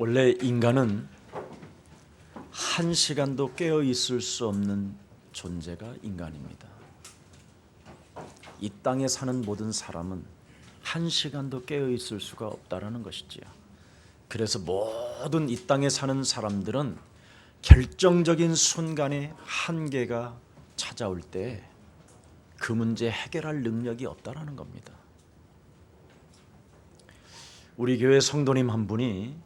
원래 인간은 한 시간도 깨어 있을 수 없는 존재가 인간입니다. 이 땅에 사는 모든 사람은 한 시간도 깨어 있을 수가 없다라는 것이지요. 그래서 모든 이 땅에 사는 사람들은 결정적인 순간에 한계가 찾아올 때 그 문제 해결할 능력이 없다라는 겁니다. 우리 교회 성도님 한 분이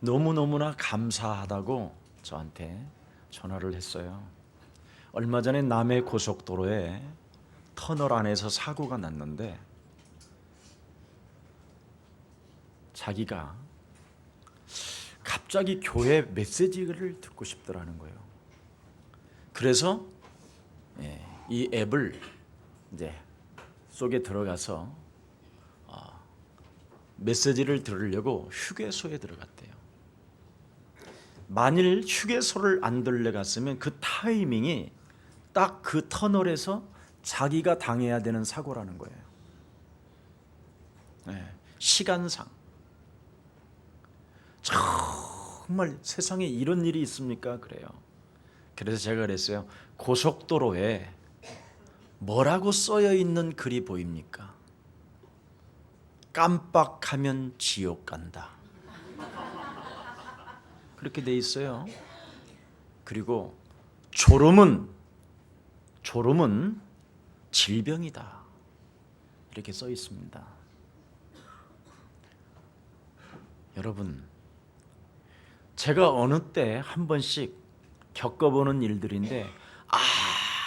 너무너무나 감사하다고 저한테 전화를 했어요. 얼마 전에 남해 고속도로에 터널 안에서 사고가 났는데 자기가 갑자기 교회 메시지를 듣고 싶더라는 거예요. 그래서 이 앱을 이제 속에 들어가서 메시지를 들으려고 휴게소에 들어갔대요. 만일 휴게소를 안 들려갔으면 그 타이밍이 딱 그 터널에서 자기가 당해야 되는 사고라는 거예요. 시간상 정말 세상에 이런 일이 있습니까? 그래요. 그래서 제가 그랬어요. 고속도로에 뭐라고 써여 있는 글이 보입니까? 깜빡하면 지옥 간다. 그렇게 돼 있어요. 그리고 졸음은 질병이다. 이렇게 써 있습니다. 여러분, 제가 어느 때 한 번씩 겪어보는 일들인데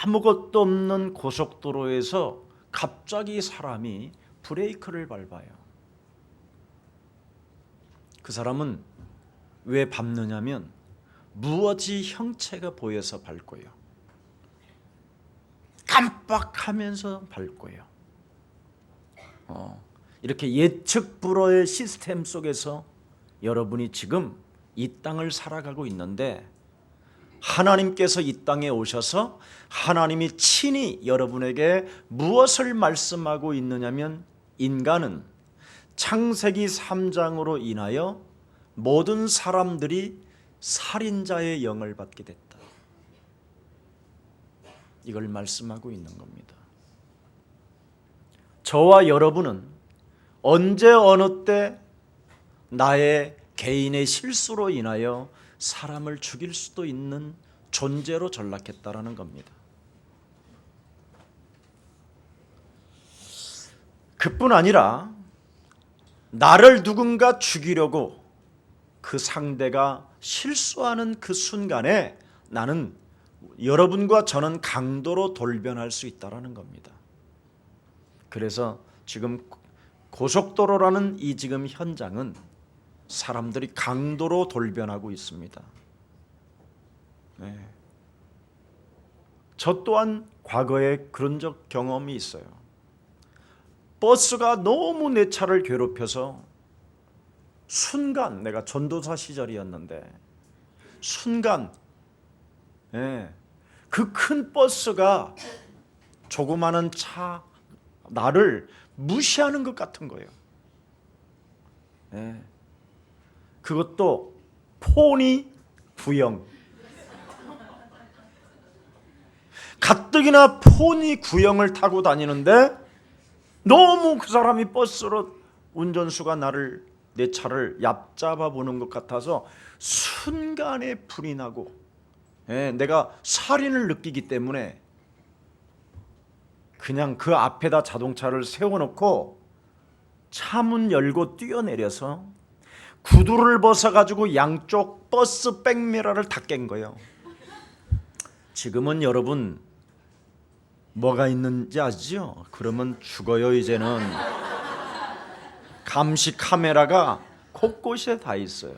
아무것도 없는 고속도로에서 갑자기 사람이 브레이크를 밟아요. 그 사람은 왜 밟느냐면 무엇이 형체가 보여서 밟고요. 깜빡하면서 밟고요. 이렇게 예측 불허의 시스템 속에서 여러분이 지금 이 땅을 살아가고 있는데 하나님께서 이 땅에 오셔서 하나님이 친히 여러분에게 무엇을 말씀하고 있느냐면 인간은 창세기 3장으로 인하여 모든 사람들이 살인자의 영을 받게 됐다. 이걸 말씀하고 있는 겁니다. 저와 여러분은 언제 어느 때 나의 개인의 실수로 인하여 사람을 죽일 수도 있는 존재로 전락했다라는 겁니다. 그뿐 아니라 나를 누군가 죽이려고 그 상대가 실수하는 그 순간에 나는 여러분과 저는 강도로 돌변할 수 있다라는 겁니다. 그래서 지금 고속도로라는 이 지금 현장은 사람들이 강도로 돌변하고 있습니다. 저 또한 과거에 그런 적 경험이 있어요. 버스가 너무 내 차를 괴롭혀서 순간, 내가 전도사 시절이었는데 순간 그 큰 버스가 조그마한 차 나를 무시하는 것 같은 거예요. 그것도 폰이 구형. 가뜩이나 폰이 구형을 타고 다니는데 너무 그 사람이 버스로 운전수가 내 차를 얕잡아 보는 것 같아서 순간에 불이 나고 내가 살인을 느끼기 때문에 그냥 그 앞에다 자동차를 세워놓고 차문 열고 뛰어내려서 구두를 벗어가지고 양쪽 버스 백미러를 다 깬 거예요. 지금은 여러분 뭐가 있는지 아시죠? 그러면 죽어요. 이제는 감시 카메라가 곳곳에 다 있어요.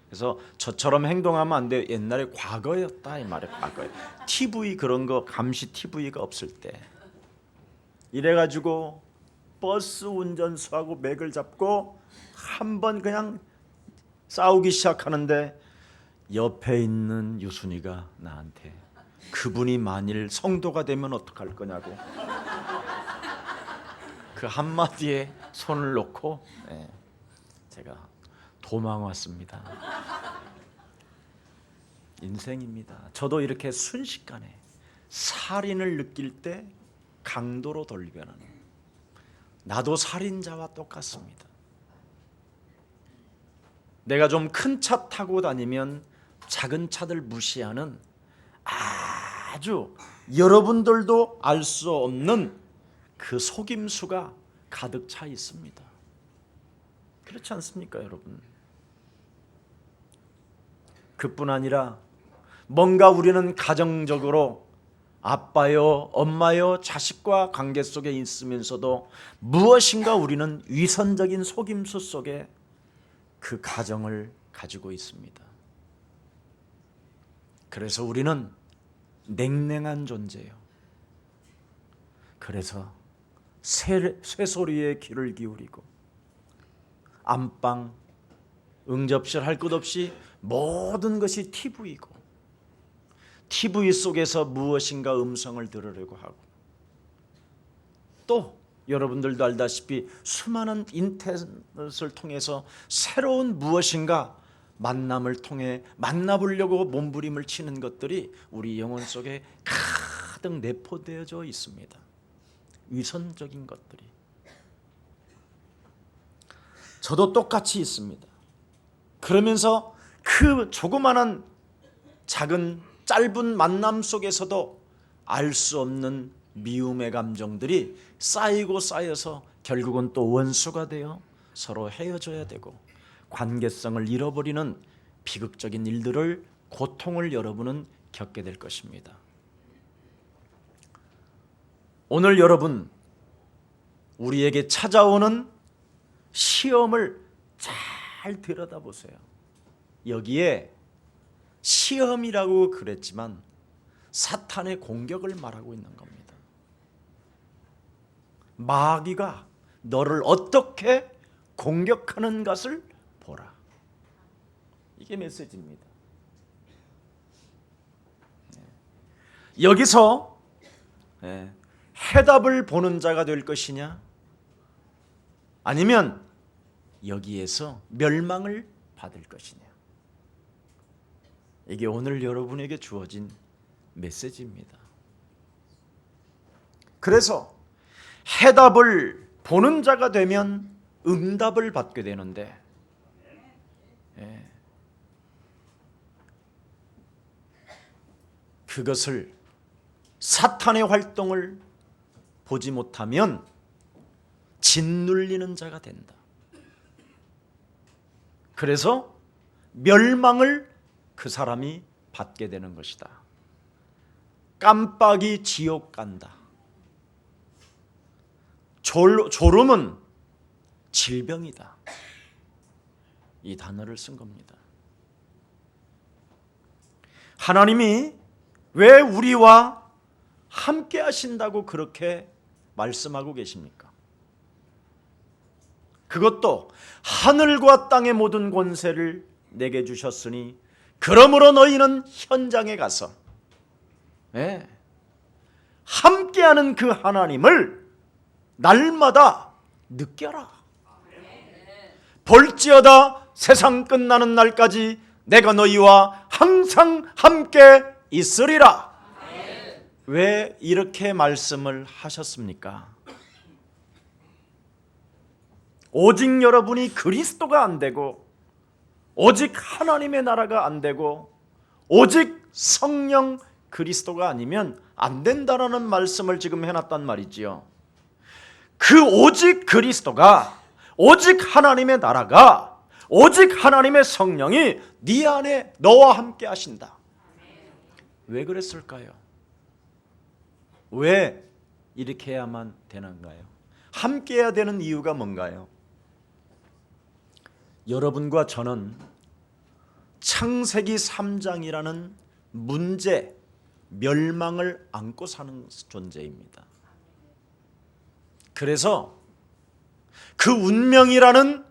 그래서 저처럼 행동하면 안 돼요. 옛날에 과거였다 이 말이에요. 과거에 TV 그런 거 감시 TV가 없을 때 이래가지고 버스 운전수하고 맥을 잡고 한번 그냥 싸우기 시작하는데 옆에 있는 유순이가 나한테 그분이 만일 성도가 되면 어떡할 거냐고 그 한마디에 손을 놓고 제가 도망 왔습니다. 인생입니다. 저도 이렇게 순식간에 살인을 느낄 때 강도로 돌변하는, 나도 살인자와 똑같습니다. 내가 좀 큰 차 타고 다니면 작은 차들 무시하는 아주 여러분들도 알 수 없는 그 속임수가 가득 차 있습니다. 그렇지 않습니까, 여러분? 그뿐 아니라 뭔가 우리는 가정적으로 아빠요, 엄마요, 자식과 관계 속에 있으면서도 무엇인가 우리는 위선적인 속임수 속에 그 가정을 가지고 있습니다. 그래서 우리는 냉랭한 존재예요. 그래서 쇠소리에 귀를 기울이고 안방, 응접실 할 것 없이 모든 것이 TV이고 TV 속에서 무엇인가 음성을 들으려고 하고, 또 여러분들도 알다시피 수많은 인터넷을 통해서 새로운 무엇인가 만남을 통해 만나보려고 몸부림을 치는 것들이 우리 영혼 속에 가득 내포되어져 있습니다. 위선적인 것들이. 저도 똑같이 있습니다. 그러면서 그 조그마한 작은 짧은 만남 속에서도 알 수 없는 미움의 감정들이 쌓이고 쌓여서 결국은 또 원수가 되어 서로 헤어져야 되고 관계성을 잃어버리는 비극적인 일들을, 고통을 여러분은 겪게 될 것입니다. 오늘 여러분, 우리에게 찾아오는 시험을 잘 들여다보세요. 여기에 시험이라고 그랬지만 사탄의 공격을 말하고 있는 겁니다. 마귀가 너를 어떻게 공격하는 것을 보라. 이게 메시지입니다. 여기서 해답을 보는 자가 될 것이냐, 아니면 여기에서 멸망을 받을 것이냐. 이게 오늘 여러분에게 주어진 메시지입니다. 그래서 해답을 보는 자가 되면 응답을 받게 되는데, 그것을 사탄의 활동을 보지 못하면 짓눌리는 자가 된다. 그래서 멸망을 그 사람이 받게 되는 것이다. 깜빡이 지옥 간다. 졸음은 질병이다. 이 단어를 쓴 겁니다. 하나님이 왜 우리와 함께 하신다고 그렇게 말씀하고 계십니까? 그것도 하늘과 땅의 모든 권세를 내게 주셨으니 그러므로 너희는 현장에 가서 함께하는 그 하나님을 날마다 느껴라. 볼지어다 세상 끝나는 날까지 내가 너희와 항상 함께 있으리라. 왜 이렇게 말씀을 하셨습니까? 오직 여러분이 그리스도가 안 되고, 오직 하나님의 나라가 안 되고, 오직 성령 그리스도가 아니면 안 된다라는 말씀을 지금 해놨단 말이지요. 그 오직 그리스도가, 오직 하나님의 나라가, 오직 하나님의 성령이 네 안에 너와 함께 하신다. 왜 그랬을까요? 왜 이렇게 해야만 되는가요? 함께 해야 되는 이유가 뭔가요? 여러분과 저는 창세기 3장이라는 문제, 멸망을 안고 사는 존재입니다. 그래서 그 운명이라는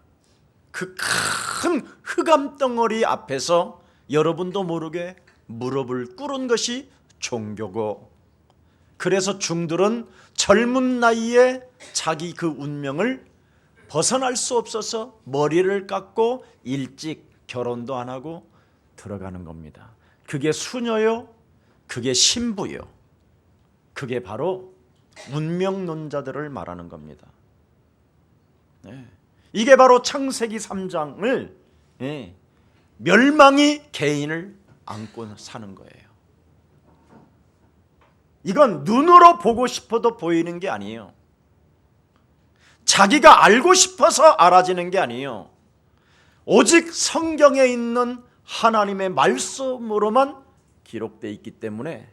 그 큰 흑암 덩어리 앞에서 여러분도 모르게 무릎을 꿇은 것이 종교고, 그래서 중들은 젊은 나이에 자기 그 운명을 벗어날 수 없어서 머리를 깎고 일찍 결혼도 안 하고 들어가는 겁니다. 그게 수녀요, 그게 신부요, 그게 바로 운명론자들을 말하는 겁니다. 네. 이게 바로 창세기 3장을 멸망이 개인을 안고 사는 거예요. 이건 눈으로 보고 싶어도 보이는 게 아니에요. 자기가 알고 싶어서 알아지는 게 아니에요. 오직 성경에 있는 하나님의 말씀으로만 기록되어 있기 때문에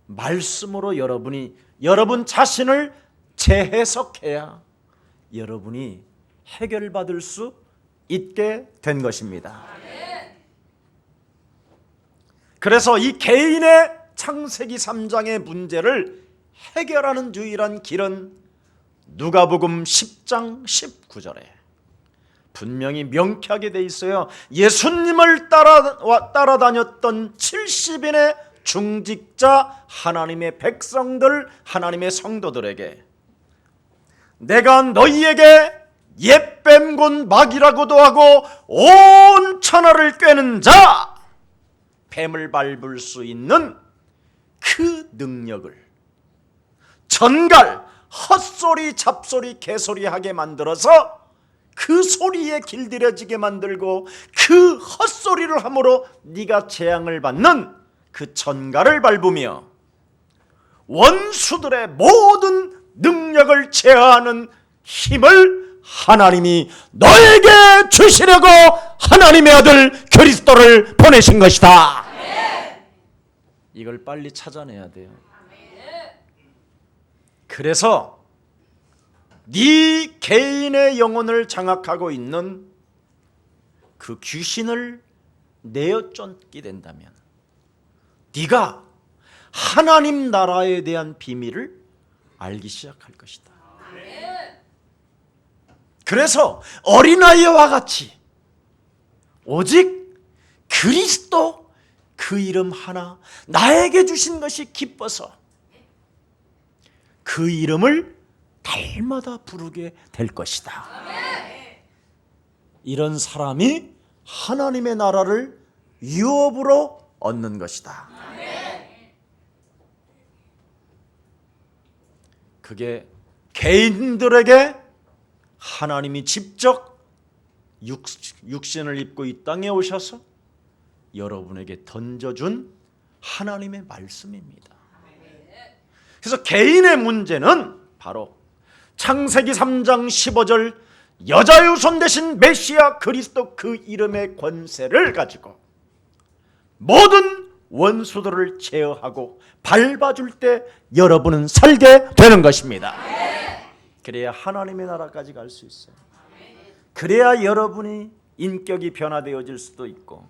말씀으로 여러분 자신을 재해석해야 여러분이 해결받을 수 있게 된 것입니다. 그래서 이 개인의 창세기 3장의 문제를 해결하는 유일한 길은 누가복음 10장 19절에 분명히 명쾌하게 돼 있어요. 예수님을 따라다녔던 70인의 중직자 하나님의 백성들, 하나님의 성도들에게 내가 너희에게 옛뱀곤 마귀라고도 하고 온 천하를 꿰는 자, 뱀을 밟을 수 있는 그 능력을 전갈, 헛소리, 잡소리, 개소리 하게 만들어서 그 소리에 길들여지게 만들고 그 헛소리를 함으로 네가 재앙을 받는 그 전갈을 밟으며 원수들의 모든 능력을 제어하는 힘을 하나님이 너에게 주시려고 하나님의 아들 그리스도를 보내신 것이다. 이걸 빨리 찾아내야 돼요. 그래서 네 개인의 영혼을 장악하고 있는 그 귀신을 내어 쫓게 된다면 네가 하나님 나라에 대한 비밀을 알기 시작할 것이다. 그래서 어린아이와 같이 오직 그리스도 그 이름 하나 나에게 주신 것이 기뻐서 그 이름을 날마다 부르게 될 것이다. 이런 사람이 하나님의 나라를 유업으로 얻는 것이다. 그게 개인들에게 하나님이 직접 육신을 입고 이 땅에 오셔서 여러분에게 던져준 하나님의 말씀입니다. 그래서 개인의 문제는 바로 창세기 3장 15절 여자의 후손 되신 메시아 그리스도 그 이름의 권세를 가지고 모든 원수들을 제어하고 밟아줄 때 여러분은 살게 되는 것입니다. 그래야 하나님의 나라까지 갈 수 있어요. 그래야 여러분이 인격이 변화되어질 수도 있고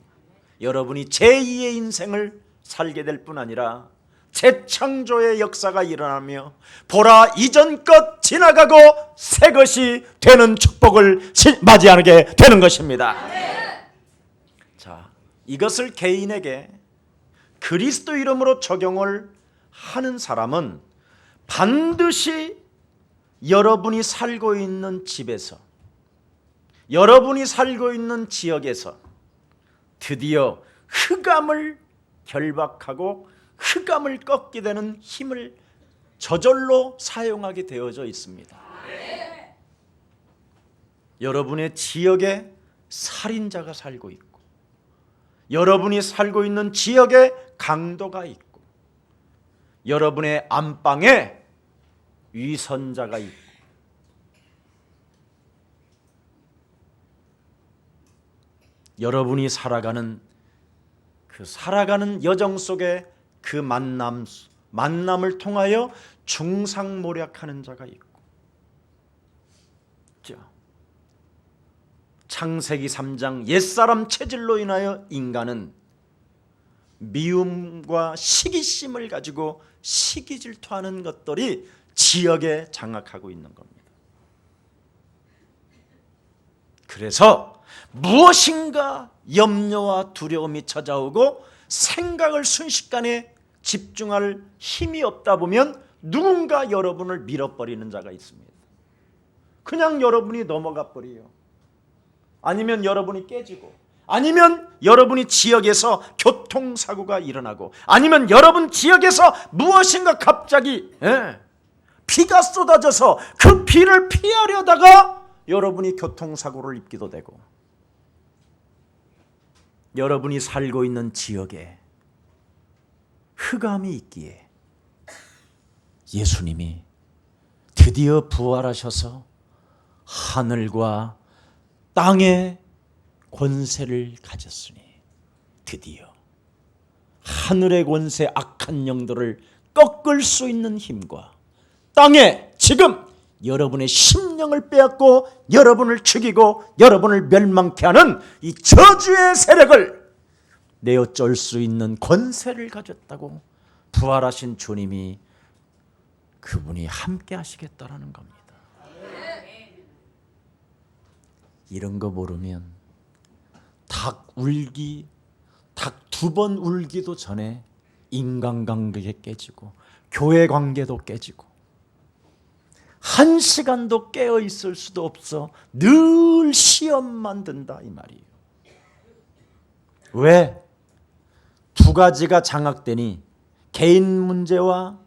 여러분이 제2의 인생을 살게 될 뿐 아니라 재창조의 역사가 일어나며 보라 이전 것 지나가고 새 것이 되는 축복을 맞이하게 되는 것입니다. 자, 이것을 개인에게 그리스도 이름으로 적용을 하는 사람은 반드시 여러분이 살고 있는 집에서, 여러분이 살고 있는 지역에서 드디어 흑암을 결박하고 흑암을 꺾게 되는 힘을 저절로 사용하게 되어져 있습니다. 여러분의 지역에 살인자가 살고 있고 여러분이 살고 있는 지역에 강도가 있고 여러분의 안방에 위선자가 있고 여러분이 살아가는 여정 속에 그 만남을 통하여 중상모략하는 자가 있고 창세기 3장 옛사람 체질로 인하여 인간은 미움과 시기심을 가지고 시기질투하는 것들이 지역에 장악하고 있는 겁니다. 그래서 무엇인가 염려와 두려움이 찾아오고 생각을 순식간에 집중할 힘이 없다 보면 누군가 여러분을 밀어버리는 자가 있습니다. 그냥 여러분이 넘어가 버려요. 아니면 여러분이 깨지고, 아니면 여러분이 지역에서 교통사고가 일어나고, 아니면 여러분 지역에서 무엇인가 갑자기 비가 쏟아져서 그 비를 피하려다가 여러분이 교통사고를 입기도 되고, 여러분이 살고 있는 지역에 흑암이 있기에 예수님이 드디어 부활하셔서 하늘과 땅의 권세를 가졌으니 드디어 하늘의 권세 악한 영들을 꺾을 수 있는 힘과 땅에 지금 여러분의 심령을 빼앗고 여러분을 죽이고 여러분을 멸망케 하는 이 저주의 세력을 내어쩔 수 있는 권세를 가졌다고 부활하신 주님이 그분이 함께 하시겠다라는 겁니다. 이런 거 모르면 닭 2번 울기도 전에 인간관계 깨지고 교회 관계도 깨지고 1시간도 깨어 있을 수도 없어 늘 시험만 든다 이 말이에요. 왜? 두 가지가 장악되니 개인 문제와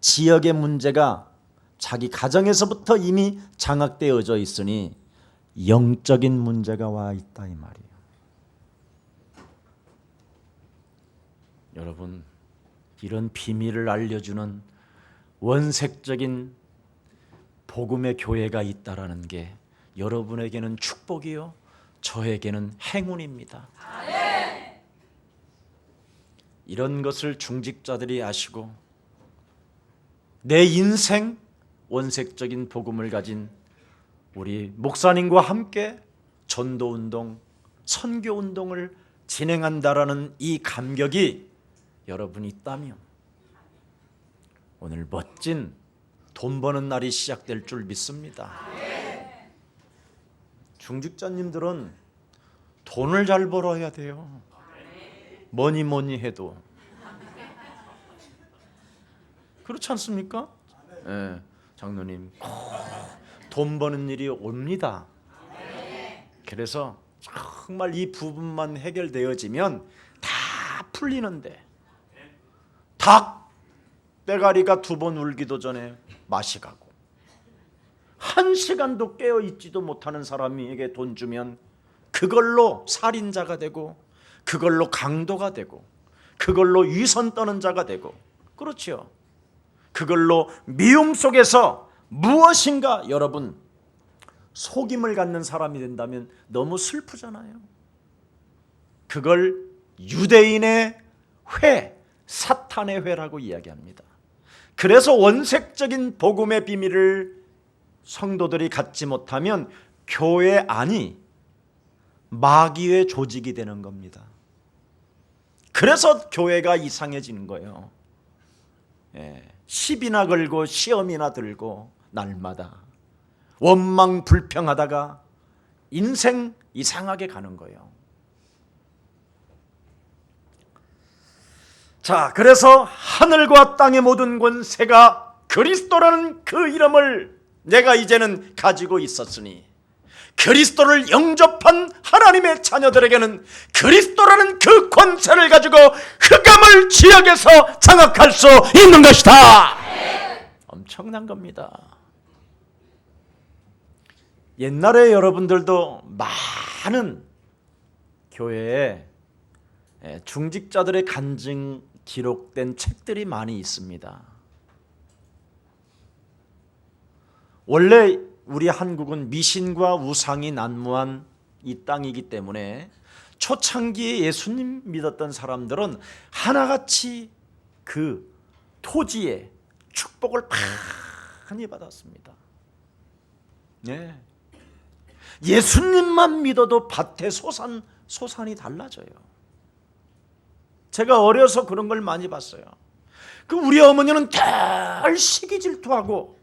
지역의 문제가 자기 가정에서부터 이미 장악되어져 있으니 영적인 문제가 와 있다 이 말이에요. 여러분, 이런 비밀을 알려주는 원색적인 복음의 교회가 있다라는 게 여러분에게는 축복이요, 저에게는 행운입니다. 이런 것을 중직자들이 아시고 내 인생 원색적인 복음을 가진 우리 목사님과 함께 전도운동, 선교운동을 진행한다라는 이 감격이 여러분이 있다면 오늘 멋진 돈 버는 날이 시작될 줄 믿습니다. 중직자님들은 돈을 잘 벌어야 돼요. 뭐니 해도 그렇지 않습니까? 네, 장로님 돈 버는 일이 옵니다. 그래서 정말 이 부분만 해결되어지면 다 풀리는데 닭 빼가리가 2번 울기도 전에 맛이 가고 1시간도 깨어 있지도 못하는 사람에게 돈 주면 그걸로 살인자가 되고 그걸로 강도가 되고 그걸로 위선 떠는 자가 되고, 그렇지요. 그걸로 미움 속에서 무엇인가 여러분 속임을 갖는 사람이 된다면 너무 슬프잖아요. 그걸 유대인의 회, 사탄의 회라고 이야기합니다. 그래서 원색적인 복음의 비밀을 성도들이 갖지 못하면 교회 안이 마귀의 조직이 되는 겁니다. 그래서 교회가 이상해지는 거예요. 시비나 걸고 시험이나 들고 날마다 원망 불평하다가 인생 이상하게 가는 거예요. 자, 그래서 하늘과 땅의 모든 권세가 그리스도라는 그 이름을 내가 이제는 가지고 있었으니 그리스도를 영접한 하나님의 자녀들에게는 그리스도라는 그 권세를 가지고 흑암을 지역에서 장악할 수 있는 것이다. 엄청난 겁니다. 옛날에 여러분들도 많은 교회에 중직자들의 간증 기록된 책들이 많이 있습니다. 원래 우리 한국은 미신과 우상이 난무한 이 땅이기 때문에 초창기에 예수님 믿었던 사람들은 하나같이 그 토지의 축복을 많이 받았습니다. 네. 예수님만 믿어도 밭의 소산이 달라져요. 제가 어려서 그런 걸 많이 봤어요. 그 우리 어머니는 늘 시기 질투하고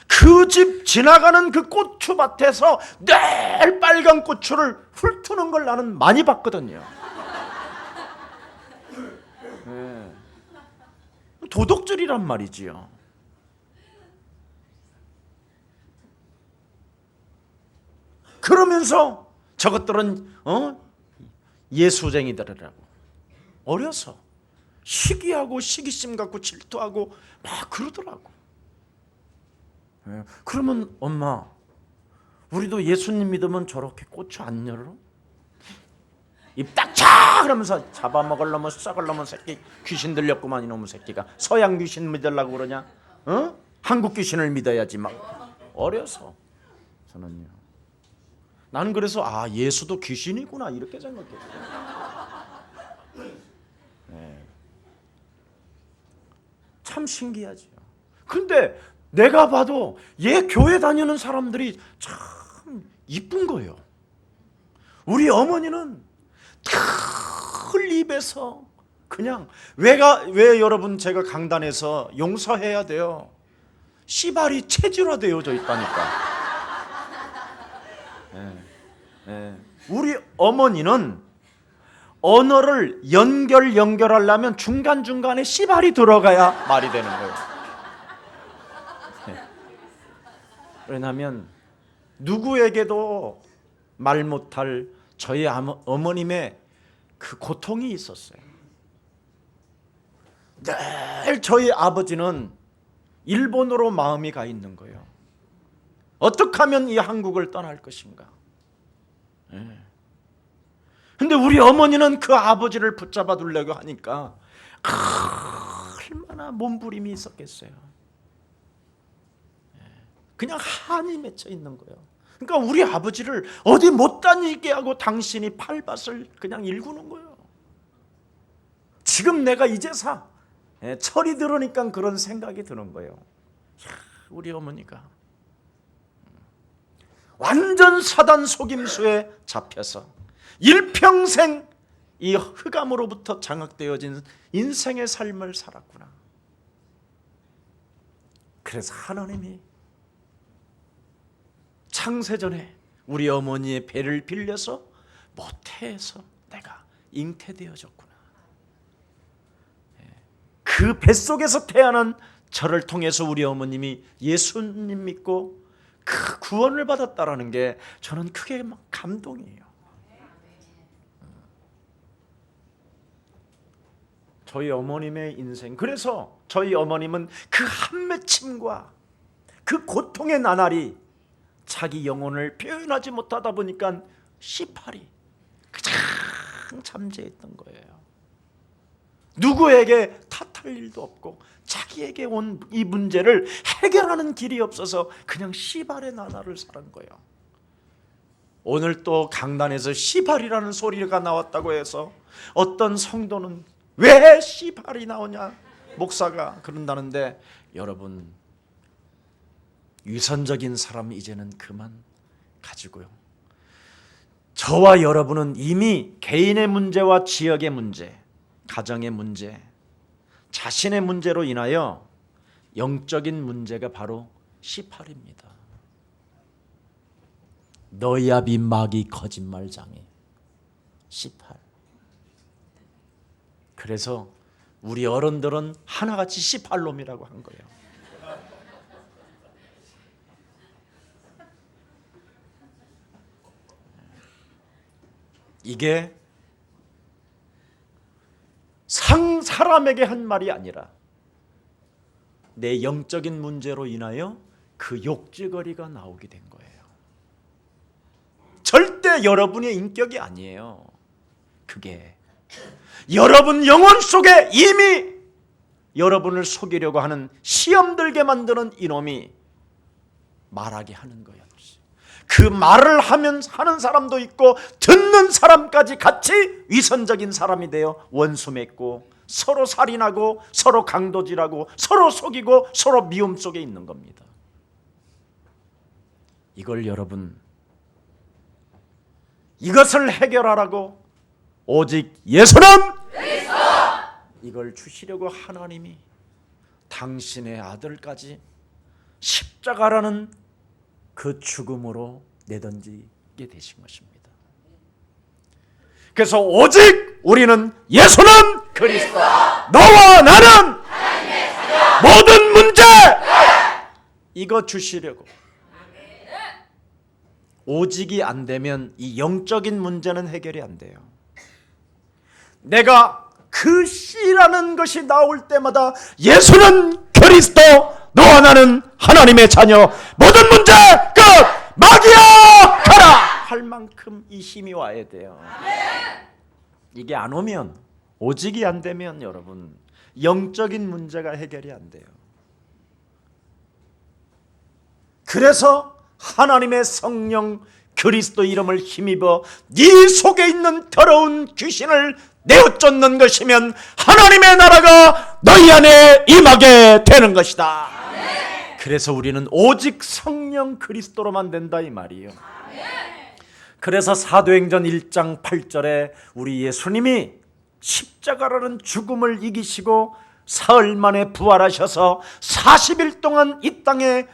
그 집 지나가는 그 고추밭에서 늘 빨간 고추를 훑는 걸 나는 많이 봤거든요. 네. 도덕질이란 말이지요. 하면서 저것들은 예수쟁이들이라고 어려서 시기하고 시기심 갖고 질투하고 막 그러더라고. 그러면 엄마, 우리도 예수님 믿으면 저렇게 고추 안 열어? 입 딱 차! 그러면서 잡아먹으려면 썩으려면 새끼 귀신 들렸구만 이놈의 새끼가. 서양 귀신 믿으려고 그러냐? 한국 귀신을 믿어야지. 막 어려서 저는요. 나는 그래서 예수도 귀신이구나 이렇게 생각했어요. 참 신기하죠. 근데 내가 봐도 얘 교회 다니는 사람들이 참 이쁜 거예요. 우리 어머니는 털 입에서 그냥 왜 여러분 제가 강단에서 용서해야 돼요. 씨발이 체질화되어져 있다니까. 우리 어머니는 언어를 연결하려면 중간중간에 씨발이 들어가야 말이 되는 거예요. 왜냐하면 누구에게도 말 못할 저희 어머님의 그 고통이 있었어요. 늘 저희 아버지는 일본으로 마음이 가 있는 거예요. 어떻게 하면 이 한국을 떠날 것인가. 근데 우리 어머니는 그 아버지를 붙잡아 두려고 하니까 얼마나 몸부림이 있었겠어요. 그냥 한이 맺혀 있는 거예요. 그러니까 우리 아버지를 어디 못 다니게 하고 당신이 팔밭을 그냥 일구는 거예요. 지금 내가 이제서 철이 들으니까 그런 생각이 드는 거예요. 우리 어머니가 완전 사단 속임수에 잡혀서 일평생 이 흑암으로부터 장악되어진 인생의 삶을 살았구나. 그래서 하나님이 창세전에 우리 어머니의 배를 빌려서 모태에서 내가 잉태되어졌구나. 그 뱃속에서 태어난 저를 통해서 우리 어머님이 예수님 믿고 그 구원을 받았다라는 게 저는 크게 막 감동이에요. 저희 어머님의 인생, 그래서 저희 어머님은 그 한맺힘과 그 고통의 나날이 자기 영혼을 표현하지 못하다 보니까 씨팔이 가장 잠재했던 거예요. 누구에게 탓할 일도 없고 자기에게 온 이 문제를 해결하는 길이 없어서 그냥 씨발의 나날을 살은 거예요. 오늘 또 강단에서 씨발이라는 소리가 나왔다고 해서 어떤 성도는 왜 씨발이 나오냐 목사가 그런다는데, 여러분 위선적인 사람 이제는 그만 가지고요. 저와 여러분은 이미 개인의 문제와 지역의 문제, 가정의 문제, 자신의 문제로 인하여 영적인 문제가 바로 씨팔입니다. 너야비 마귀 거짓말장애 씨팔. 그래서 우리 어른들은 하나같이 씨팔놈이라고 한 거예요. 이게 사람에게 한 말이 아니라 내 영적인 문제로 인하여 그 욕지거리가 나오게 된 거예요. 절대 여러분의 인격이 아니에요. 그게 여러분 영혼 속에 이미 여러분을 속이려고 하는 시험 들게 만드는 이놈이 말하게 하는 거예요. 그 말을 하는 사람도 있고 듣는 사람까지 같이 위선적인 사람이 되어 원수 맺고 서로 살인하고 서로 강도질하고 서로 속이고 서로 미움 속에 있는 겁니다. 이걸 여러분, 이것을 해결하라고 오직 예수는 이걸 주시려고 하나님이 당신의 아들까지 십자가라는 그 죽음으로 내던지게 되신 것입니다. 그래서 오직 우리는 예수는 그리스도, 너와 나는 모든 문제 이거 주시려고 오직이 안 되면 이 영적인 문제는 해결이 안 돼요. 내가 그 씨라는 것이 나올 때마다 예수는 그리스도, 너와 나는 하나님의 자녀, 모든 문제 끝! 마귀야 가라! 할 만큼 이 힘이 와야 돼요. 이게 안 오면, 오직이 안 되면 여러분 영적인 문제가 해결이 안 돼요. 그래서 하나님의 성령 그리스도 이름을 힘입어 네 속에 있는 더러운 귀신을 내어쫓는 것이면 하나님의 나라가 너희 안에 임하게 되는 것이다. 그래서 우리는 오직 성령 그리스도로만 된다 이 말이에요. 그래서 사도행전 1장 8절에 우리 예수님이 십자가라는 죽음을 이기시고 사흘 만에 부활하셔서 40일 동안 이 땅에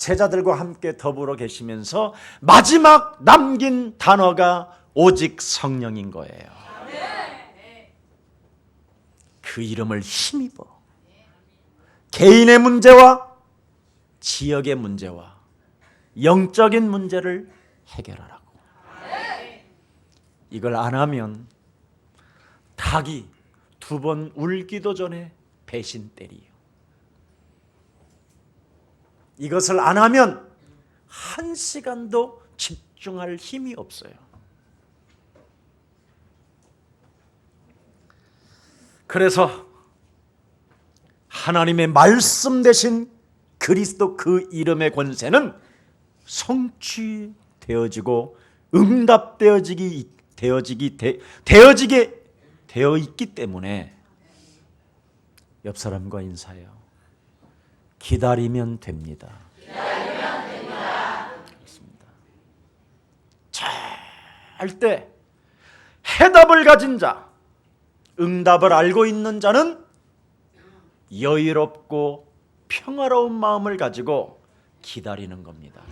제자들과 함께 더불어 계시면서 마지막 남긴 단어가 오직 성령인 거예요. 그 이름을 힘입어 개인의 문제와 지역의 문제와 영적인 문제를 해결하라고. 이걸 안 하면 닭이 2번 울기도 전에 배신 때리요. 이것을 안 하면 1시간도 집중할 힘이 없어요. 그래서 하나님의 말씀 대신 그리스도 그 이름의 권세는 성취되어지고 응답되어지게 되어 있기 때문에 옆 사람과 인사해요. 기다리면 됩니다. 그렇습니다. 절대 해답을 가진 자, 응답을 알고 있는 자는 여유롭고 평화로운 마음을 가지고 기다리는 겁니다.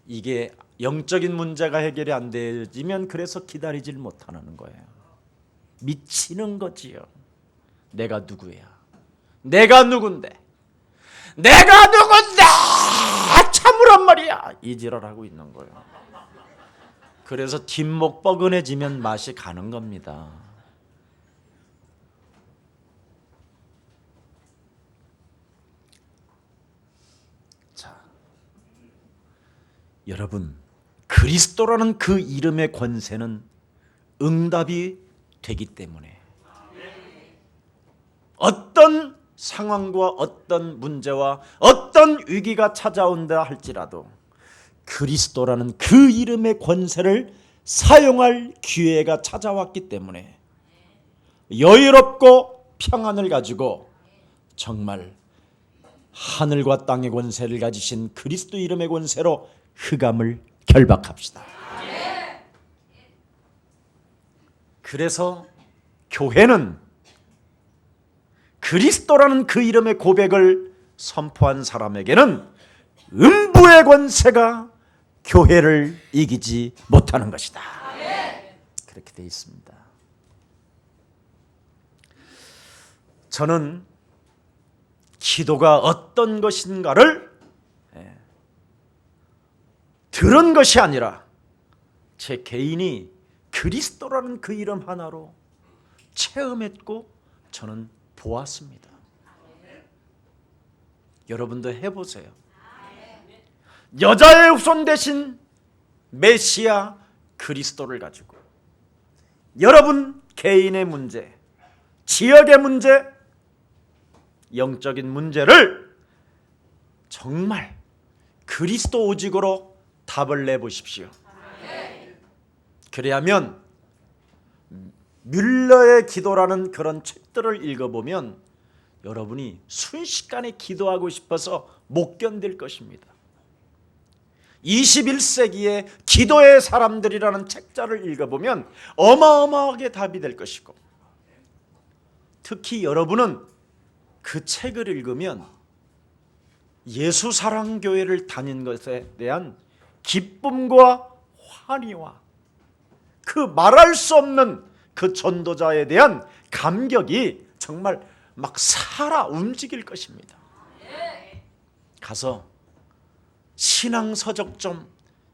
이게 영적인 문제가 해결이 안 되지면 그래서 기다리질 못하는 거예요. 미치는 거지요. 내가 누구야? 내가 누군데? 참으란 말이야. 이 지랄하고 있는 거예요. 그래서 뒷목 뻐근해지면 맛이 가는 겁니다. 자, 여러분, 그리스도라는 그 이름의 권세는 응답이 되기 때문에 어떤 상황과 어떤 문제와 어떤 위기가 찾아온다 할지라도 그리스도라는 그 이름의 권세를 사용할 기회가 찾아왔기 때문에 여유롭고 평안을 가지고 정말 하늘과 땅의 권세를 가지신 그리스도 이름의 권세로 흑암을 결박합시다. 그래서 교회는 그리스도라는 그 이름의 고백을 선포한 사람에게는 음부의 권세가 교회를 이기지 못하는 것이다. 그렇게 되어 있습니다. 저는 기도가 어떤 것인가를 들은 것이 아니라 제 개인이 그리스도라는 그 이름 하나로 체험했고 저는 보았습니다. 여러분도 해보세요. 여자의 후손 대신 메시아 그리스도를 가지고 여러분 개인의 문제, 지역의 문제, 영적인 문제를 정말 그리스도 오직으로 답을 내보십시오. 그래야면 뮬러의 기도라는 그런 책들을 읽어보면 여러분이 순식간에 기도하고 싶어서 못 견딜 것입니다. 21세기의 기도의 사람들이라는 책자를 읽어보면 어마어마하게 답이 될 것이고, 특히 여러분은 그 책을 읽으면 예수사랑교회를 다닌 것에 대한 기쁨과 환희와 그 말할 수 없는 그 전도자에 대한 감격이 정말 막 살아 움직일 것입니다. 가서 신앙서적 좀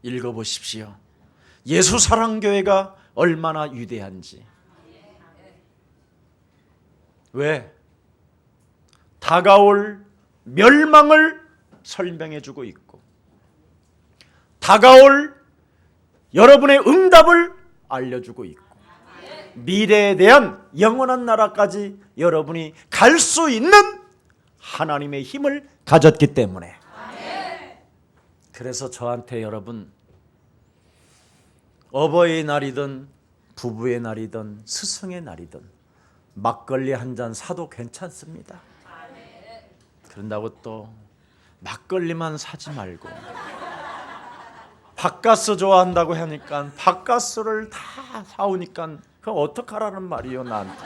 읽어보십시오. 예수사랑교회가 얼마나 위대한지. 왜? 다가올 멸망을 설명해주고 있고, 다가올 여러분의 응답을 알려주고 있고, 미래에 대한 영원한 나라까지 여러분이 갈 수 있는 하나님의 힘을 가졌기 때문에. 그래서 저한테 여러분, 어버이날이든 부부의 날이든 스승의 날이든 막걸리 한 잔 사도 괜찮습니다. 그런다고 또 막걸리만 사지 말고, 밭가스 좋아한다고 하니까 밭가스를 다 사오니까 그거 어떡하라는 말이요. 나한테.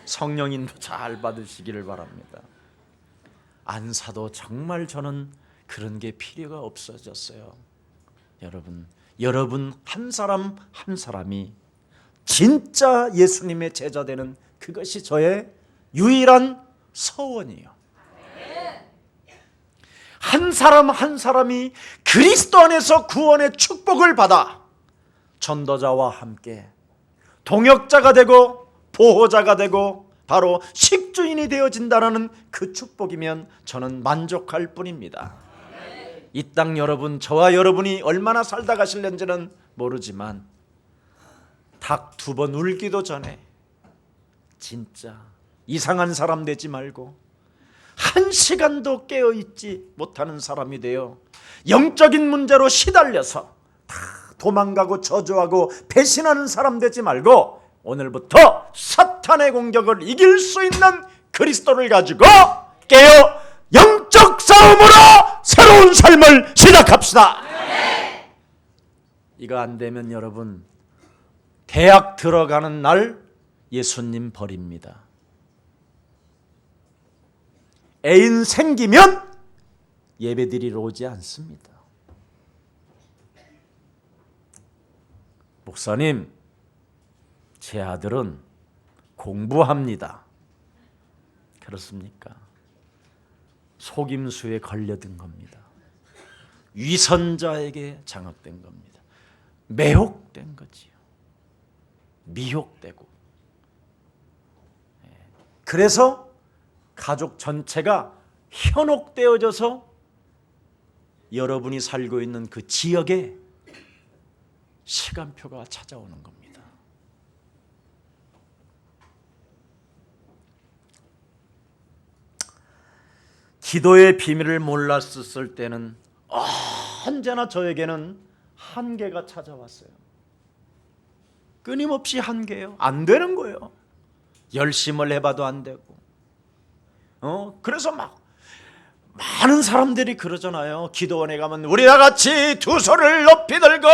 성령인도 잘 받으시기를 바랍니다. 안 사도 정말 저는 그런 게 필요가 없어졌어요. 여러분 한 사람 한 사람이 진짜 예수님의 제자 되는 그것이 저의 유일한 소원이에요. 한 사람 한 사람이 그리스도 안에서 구원의 축복을 받아 전도자와 함께 동역자가 되고 보호자가 되고 바로 식주인이 되어진다는 그 축복이면 저는 만족할 뿐입니다. 이 땅 여러분, 저와 여러분이 얼마나 살다 가실는지는 모르지만 닭 2번 울기도 전에 진짜 이상한 사람 되지 말고 1시간도 깨어있지 못하는 사람이 되어 영적인 문제로 시달려서 다 도망가고 저주하고 배신하는 사람 되지 말고 오늘부터 사탄의 공격을 이길 수 있는 그리스도를 가지고 깨어 영적 싸움으로 새로운 삶을 시작합시다. 이거 안 되면 여러분, 대학 들어가는 날 예수님 버립니다. 애인 생기면 예배드리러 오지 않습니다. 목사님, 제 아들은 공부합니다. 그렇습니까? 속임수에 걸려든 겁니다. 위선자에게 장악된 겁니다. 매혹된 거지요. 미혹되고. 그래서 가족 전체가 현혹되어져서 여러분이 살고 있는 그 지역에 시간표가 찾아오는 겁니다. 기도의 비밀을 몰랐을 때는 언제나 저에게는 한계가 찾아왔어요. 끊임없이 한계예요. 안 되는 거예요. 열심을 해봐도 안 되고. 그래서 막 많은 사람들이 그러잖아요. 기도원에 가면 우리 다 같이 두 손을 높이 들고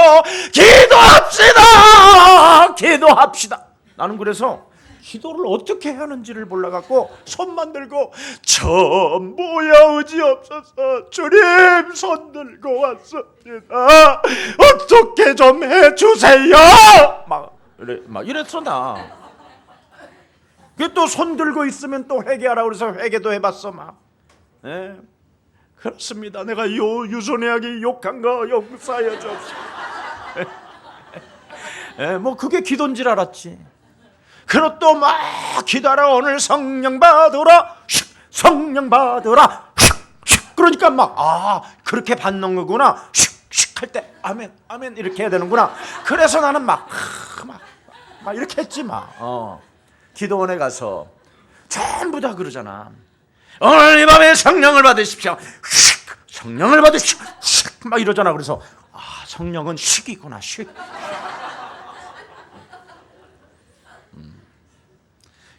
기도합시다. 나는 그래서 기도를 어떻게 해야 하는지를 몰라갖고 손만 들고 전부여 의지없어서 주님 손 들고 왔습니다. 어떻게 좀 해주세요. 막 이랬어 나. 또 손 들고 있으면 또 회개하라고 그래서 회개도 해봤어 막. 그렇습니다. 내가 유손해하기 욕한 거 용서하여 주옵시고. 뭐 그게 기도인 줄 알았지. 그리고 또 막 기도하라. 오늘 성령 받으라. 성령 받으라. 그러니까 막 그렇게 받는 거구나. 할 때 아멘 아멘 이렇게 해야 되는구나. 그래서 나는 막 이렇게 했지 막. 기도원에 가서 전부 다 그러잖아. 오늘 이 밤에 성령을 받으십시오. 성령을 받으십시오. 막 이러잖아. 그래서 성령은 슉이구나. 슉.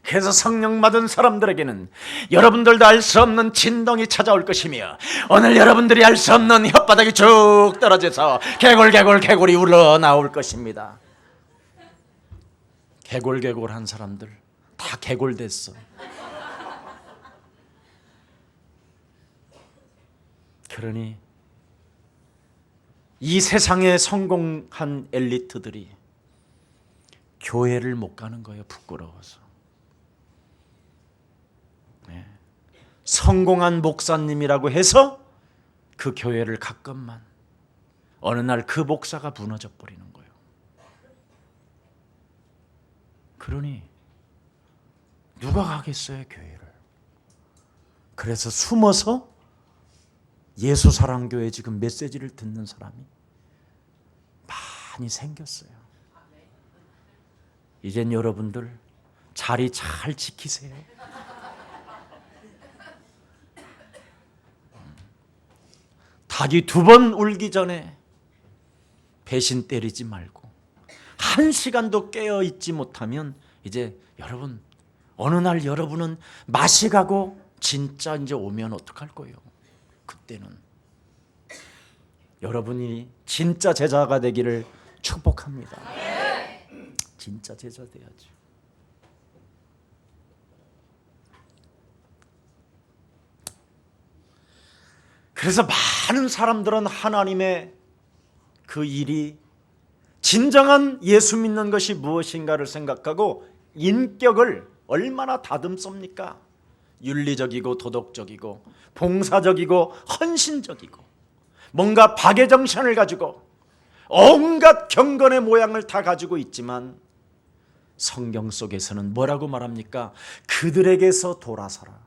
그래서 성령 받은 사람들에게는 여러분들도 알 수 없는 진동이 찾아올 것이며 오늘 여러분들이 알 수 없는 혓바닥이 쭉 떨어져서 개골이 우러나올 것입니다. 개골한 사람들 다 개골됐어. 그러니 이 세상에 성공한 엘리트들이 교회를 못 가는 거예요. 부끄러워서. 성공한 목사님이라고 해서 그 교회를 갔건만 어느 날 그 목사가 무너져 버리는 거예요. 그러니 누가 가겠어요, 교회를? 그래서 숨어서 예수사랑교회 지금 메시지를 듣는 사람이 많이 생겼어요. 이젠 여러분들 자리 잘 지키세요. 닭이 2번 울기 전에 배신 때리지 말고 1시간도 깨어 있지 못하면 이제 여러분 어느 날 여러분은 맛이 가고 진짜 이제 오면 어떡할 거예요? 그때는 여러분이 진짜 제자가 되기를 축복합니다. 진짜 제자 돼야죠. 그래서 많은 사람들은 하나님의 그 일이 진정한 예수 믿는 것이 무엇인가를 생각하고 인격을 얼마나 다듬습니까? 윤리적이고 도덕적이고 봉사적이고 헌신적이고 뭔가 박애정신을 가지고 온갖 경건의 모양을 다 가지고 있지만 성경 속에서는 뭐라고 말합니까? 그들에게서 돌아서라.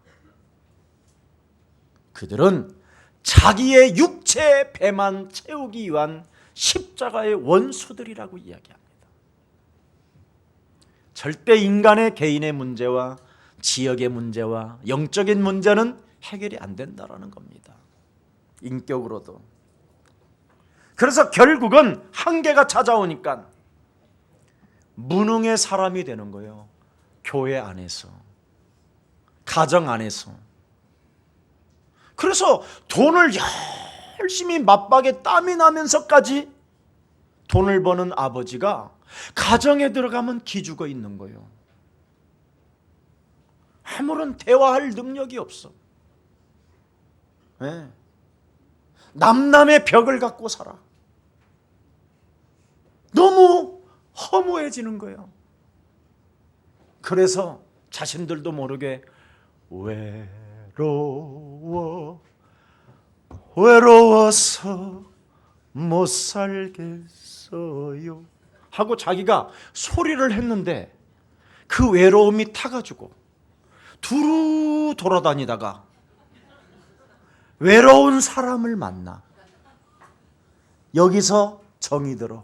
그들은 자기의 육체의 배만 채우기 위한 십자가의 원수들이라고 이야기합니다. 절대 인간의 개인의 문제와 지역의 문제와 영적인 문제는 해결이 안 된다라는 겁니다. 인격으로도. 그래서 결국은 한계가 찾아오니까 무능의 사람이 되는 거예요. 교회 안에서, 가정 안에서. 그래서 돈을 열심히 맞박에 땀이 나면서까지 돈을 버는 아버지가 가정에 들어가면 기죽어 있는 거예요. 아무런 대화할 능력이 없어. 네. 남남의 벽을 갖고 살아. 너무 허무해지는 거예요. 그래서 자신들도 모르게 외로워서 못 살겠어요 하고 자기가 소리를 했는데 그 외로움이 타가지고 두루 돌아다니다가 외로운 사람을 만나. 여기서 정이 들어.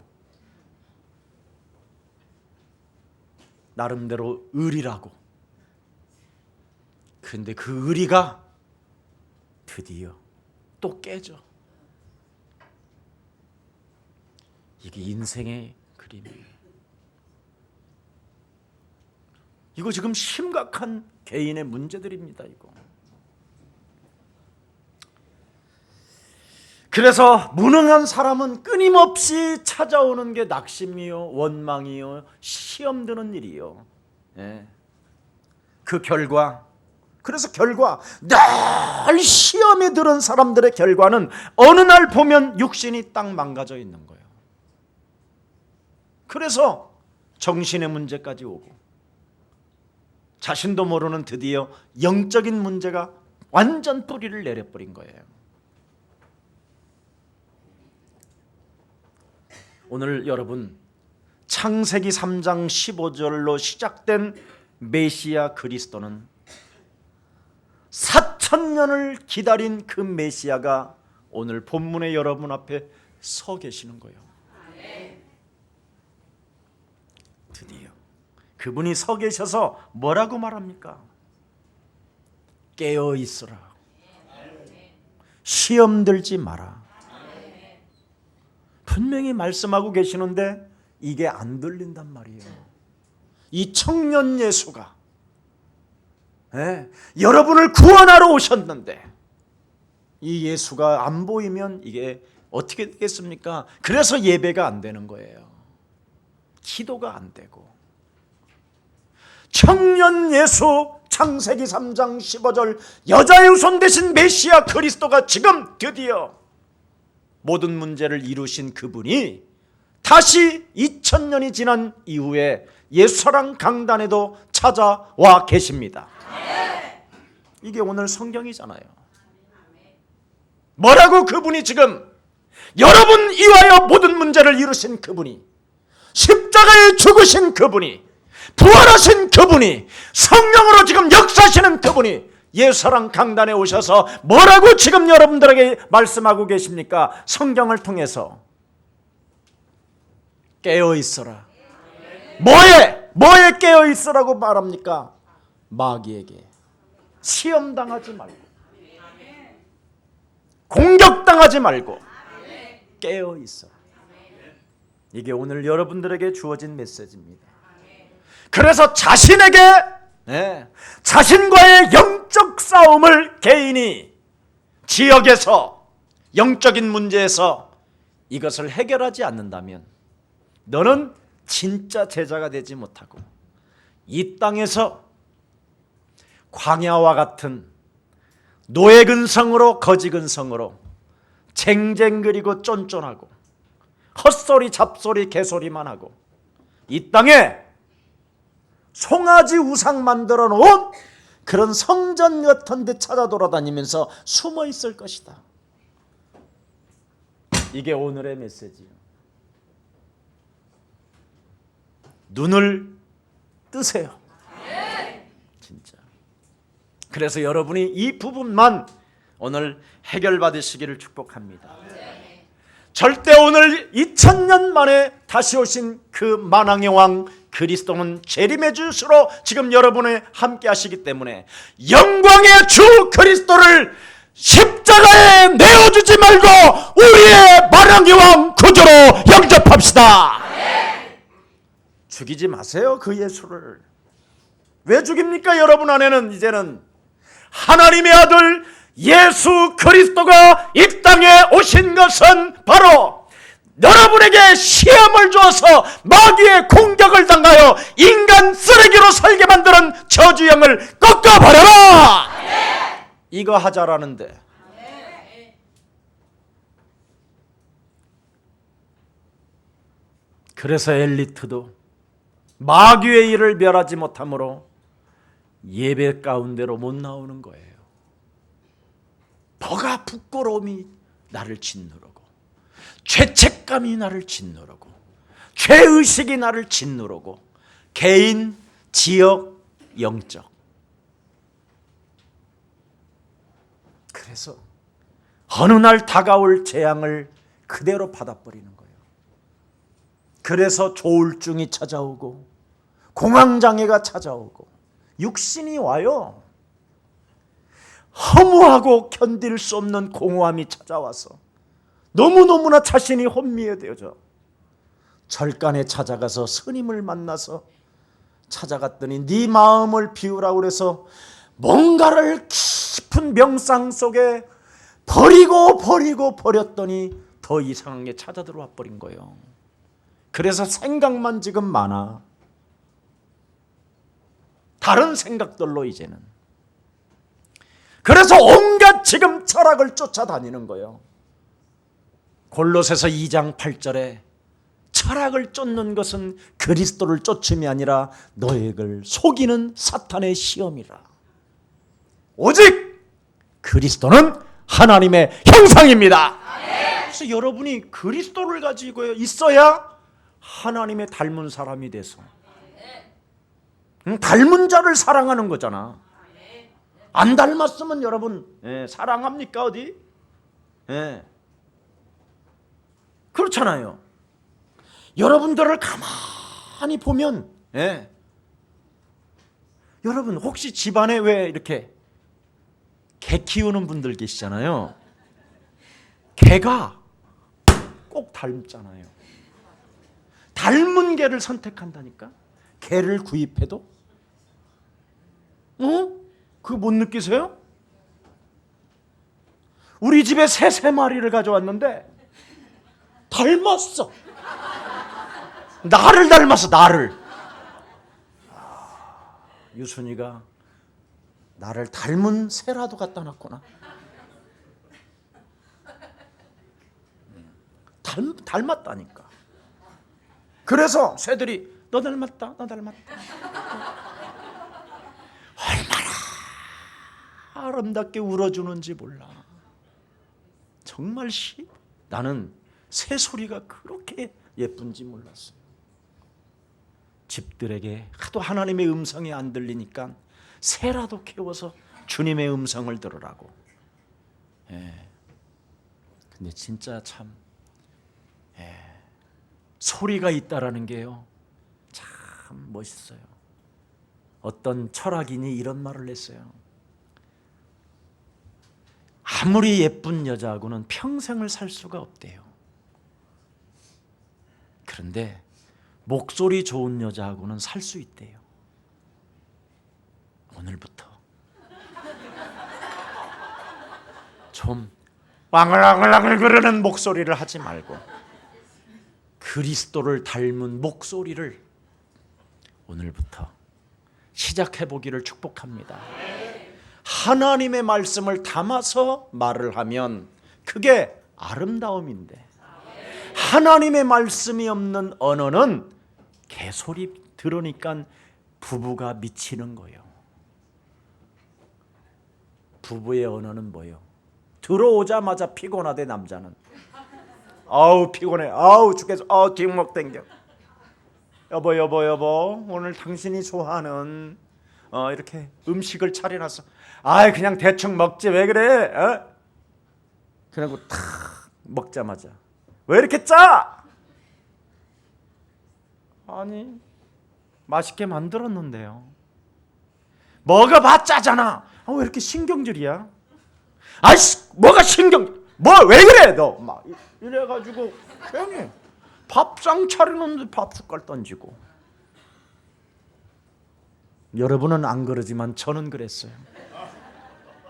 나름대로 의리라고. 근데 그 의리가 드디어 또 깨져. 이게 인생의 그림이에요. 이거 지금 심각한 개인의 문제들입니다. 이거. 그래서 무능한 사람은 끊임없이 찾아오는 게 낙심이요, 원망이요, 시험 드는 일이요. 예. 그 결과, 그래서 결과 늘 시험에 들은 사람들의 결과는 어느 날 보면 육신이 딱 망가져 있는 거예요. 그래서 정신의 문제까지 오고 자신도 모르는 드디어 영적인 문제가 완전 뿌리를 내려버린 거예요. 오늘 여러분 창세기 3장 15절로 시작된 메시아 그리스도는 4,000년을 기다린 그 메시아가 오늘 본문의 여러분 앞에 서 계시는 거예요. 드디어 그분이 서 계셔서 뭐라고 말합니까? 깨어 있으라. 시험 들지 마라. 분명히 말씀하고 계시는데 이게 안 들린단 말이에요. 이 청년 예수가 여러분을 구원하러 오셨는데 이 예수가 안 보이면 이게 어떻게 되겠습니까? 그래서 예배가 안 되는 거예요. 기도가 안 되고. 청년 예수 창세기 3장 15절 여자의 후손 되신 메시아 그리스도가 지금 드디어 모든 문제를 이루신 그분이 다시 2000년이 지난 이후에 예수사랑 강단에도 찾아와 계십니다. 이게 오늘 성경이잖아요. 뭐라고 그분이 지금 여러분 이하여 모든 문제를 이루신 그분이, 십자가에 죽으신 그분이, 부활하신 그분이, 성령으로 지금 역사하시는 그분이 예수사랑 강단에 오셔서 뭐라고 지금 여러분들에게 말씀하고 계십니까? 성경을 통해서 깨어 있어라. 뭐에 깨어 있으라고 말합니까? 마귀에게 시험당하지 말고, 공격당하지 말고 깨어 있어라. 이게 오늘 여러분들에게 주어진 메시지입니다. 그래서 자신과의 영적 싸움을 개인이 지역에서 영적인 문제에서 이것을 해결하지 않는다면 너는 진짜 제자가 되지 못하고 이 땅에서 광야와 같은 노예근성으로 거지근성으로 쟁쟁그리고 쫀쫀하고 헛소리 잡소리 개소리만 하고 이 땅에 송아지 우상 만들어 놓은 그런 성전 같은 데 찾아 돌아다니면서 숨어 있을 것이다. 이게 오늘의 메시지예요. 눈을 뜨세요. 진짜. 그래서 여러분이 이 부분만 오늘 해결받으시기를 축복합니다. 절대 오늘 2000년 만에 다시 오신 그 만왕의 왕 그리스도는 재림의 주시로 지금 여러분이 함께 하시기 때문에 영광의 주 그리스도를 십자가에 내어주지 말고 우리의 만왕의 왕 구주로 영접합시다. 죽이지 마세요. 그 예수를. 왜 죽입니까? 여러분 안에는 이제는 하나님의 아들 예수 그리스도가 이 땅에 오신 것은 바로 여러분에게 시험을 주어서 마귀의 공격을 당하여 인간 쓰레기로 살게 만드는 저주형을 꺾어버려라. 이거 하자라는데 그래서 엘리트도 마귀의 일을 멸하지 못함으로 예배 가운데로 못 나오는 거예요. 버가 부끄러움이 나를 짓누르고 죄책감이 나를 짓누르고 죄의식이 나를 짓누르고 개인, 지역, 영적. 그래서 어느 날 다가올 재앙을 그대로 받아버리는 거예요. 그래서 조울증이 찾아오고 공황장애가 찾아오고 육신이 와요. 허무하고 견딜 수 없는 공허함이 찾아와서 너무너무나 자신이 혼미해져서 절간에 찾아가서 스님을 만나서 찾아갔더니 네 마음을 비우라고 그래서 뭔가를 깊은 명상 속에 버렸더니 더 이상한 게 찾아 들어와 버린 거예요. 그래서 생각만 지금 많아. 다른 생각들로 이제는. 그래서 온갖 지금 철학을 쫓아다니는 거예요. 골로새서 2장 8절에 철학을 쫓는 것은 그리스도를 쫓음이 아니라 너희를 속이는 사탄의 시험이라. 오직 그리스도는 하나님의 형상입니다. 그래서 여러분이 그리스도를 가지고 있어야 하나님의 닮은 사람이 돼서 닮은 자를 사랑하는 거잖아. 안 닮았으면 여러분 사랑합니까 어디? 그렇잖아요. 여러분들을 가만히 보면 여러분 혹시 집안에 왜 이렇게 개 키우는 분들 계시잖아요. 개가 꼭 닮잖아요. 닮은 개를 선택한다니까. 개를 구입해도 그거 못 느끼세요? 우리 집에 새 3마리를 가져왔는데 닮았어. 나를 닮았어. 나를. 유순이가 나를 닮은 새라도 갖다 놨구나. 닮았다니까. 그래서 새들이 너 닮았다, 너 닮았다. 얼마나 아름답게 울어주는지 몰라. 정말 나는 새소리가 그렇게 예쁜지 몰랐어요. 집들에게 하도 하나님의 음성이 안 들리니까 새라도 키워서 주님의 음성을 들으라고. 근데 진짜 참 소리가 있다라는 게요, 참 멋있어요. 어떤 철학인이 이런 말을 했어요. 아무리 예쁜 여자하고는 평생을 살 수가 없대요. 그런데 목소리 좋은 여자하고는 살 수 있대요. 오늘부터 좀 왕글왕글왕글 그러는 목소리를 하지 말고 그리스도를 닮은 목소리를 오늘부터 시작해 보기를 축복합니다. 하나님의 말씀을 담아서 말을 하면 그게 아름다움인데, 하나님의 말씀이 없는 언어는 개소리 들으니까 부부가 미치는 거예요. 부부의 언어는 뭐예요? 들어오자마자 피곤하대. 남자는 아우 피곤해, 아우 죽겠어, 아우 뒷목 땡겨. 여보 오늘 당신이 좋아하는 이렇게 음식을 차려놨어. 아이 그냥 대충 먹지 왜 그래? 그러고 탁 먹자마자 왜 이렇게 짜? 아니 맛있게 만들었는데요. 먹어봐 짜잖아. 왜 이렇게 신경질이야? 아이씨 뭐가 뭐 왜 그래 너? 막 이래가지고 괜히 밥상 차리는데 밥 숟갈 던지고. 여러분은 안 그러지만 저는 그랬어요.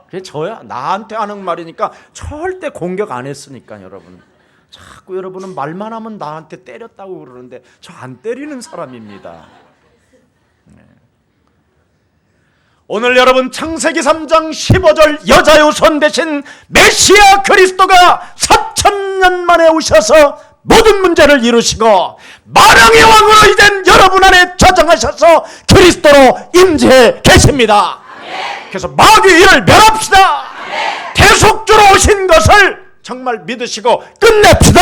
그게 저야 나한테 하는 말이니까 절대 공격 안 했으니까. 여러분 자꾸 여러분은 말만 하면 나한테 때렸다고 그러는데 저 안 때리는 사람입니다. 오늘 여러분 창세기 3장 15절 여자의 손 대신 메시아 그리스도가 4000년 만에 오셔서 모든 문제를 이루시고 만왕의 왕으로 이젠 여러분 안에 저장하셔서 그리스도로 임재해 계십니다. 그래서 마귀를 멸합시다. 대속주로 오신 것을 정말 믿으시고 끝냅시다.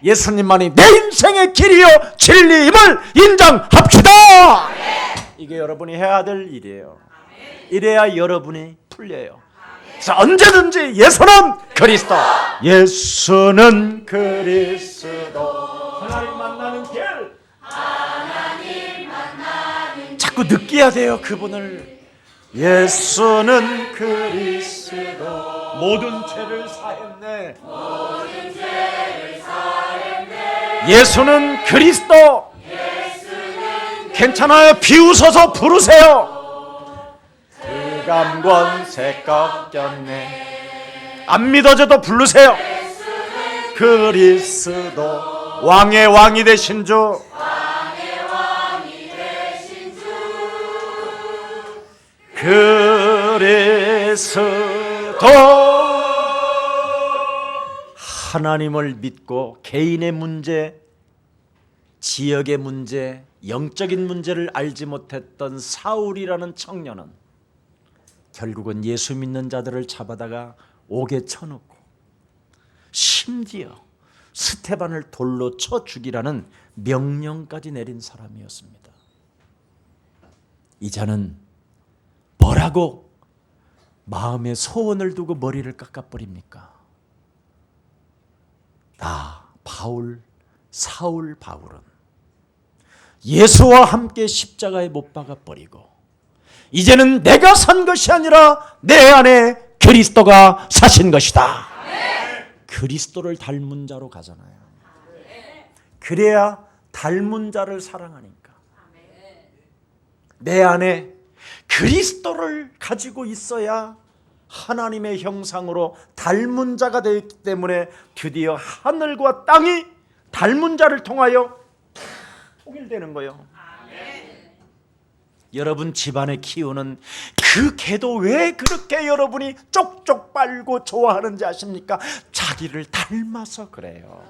예수님만이 내 인생의 길이요 진리임을 인정합시다. 이게 여러분이 해야 될 일이에요. 이래야 여러분이 풀려요. 그래서 언제든지 예수는 그리스도, 예수는 그리스도, 하나님 만나는 길, 자꾸 느껴야 돼요. 그분을. 예수는 그리스도, 모든 죄를 사했네. 예수는 그리스도. 괜찮아요. 비웃어서 부르세요. 그 감권세 꺾였네. 안 믿어져도 부르세요. 그리스도 왕의 왕이 되신 주, 그리스도. 하나님을 믿고 개인의 문제, 지역의 문제, 영적인 문제를 알지 못했던 사울이라는 청년은 결국은 예수 믿는 자들을 잡아다가 옥에 쳐놓고 심지어 스테반을 돌로 쳐 죽이라는 명령까지 내린 사람이었습니다. 이 자는 뭐라고 마음에 소원을 두고 머리를 깎아버립니까? 사울 바울은 예수와 함께 십자가에 못 박아 버리고 이제는 내가 산 것이 아니라 내 안에 그리스도가 사신 것이다. 그리스도를 닮은 자로 가잖아요. 그래야 닮은 자를 사랑하니까. 내 안에 그리스도를 가지고 있어야 하나님의 형상으로 닮은 자가 되기 때문에 드디어 하늘과 땅이 닮은 자를 통하여 통일되는 거예요. 여러분 집안에 키우는 그 개도 왜 그렇게 여러분이 쪽쪽 빨고 좋아하는지 아십니까? 자기를 닮아서 그래요.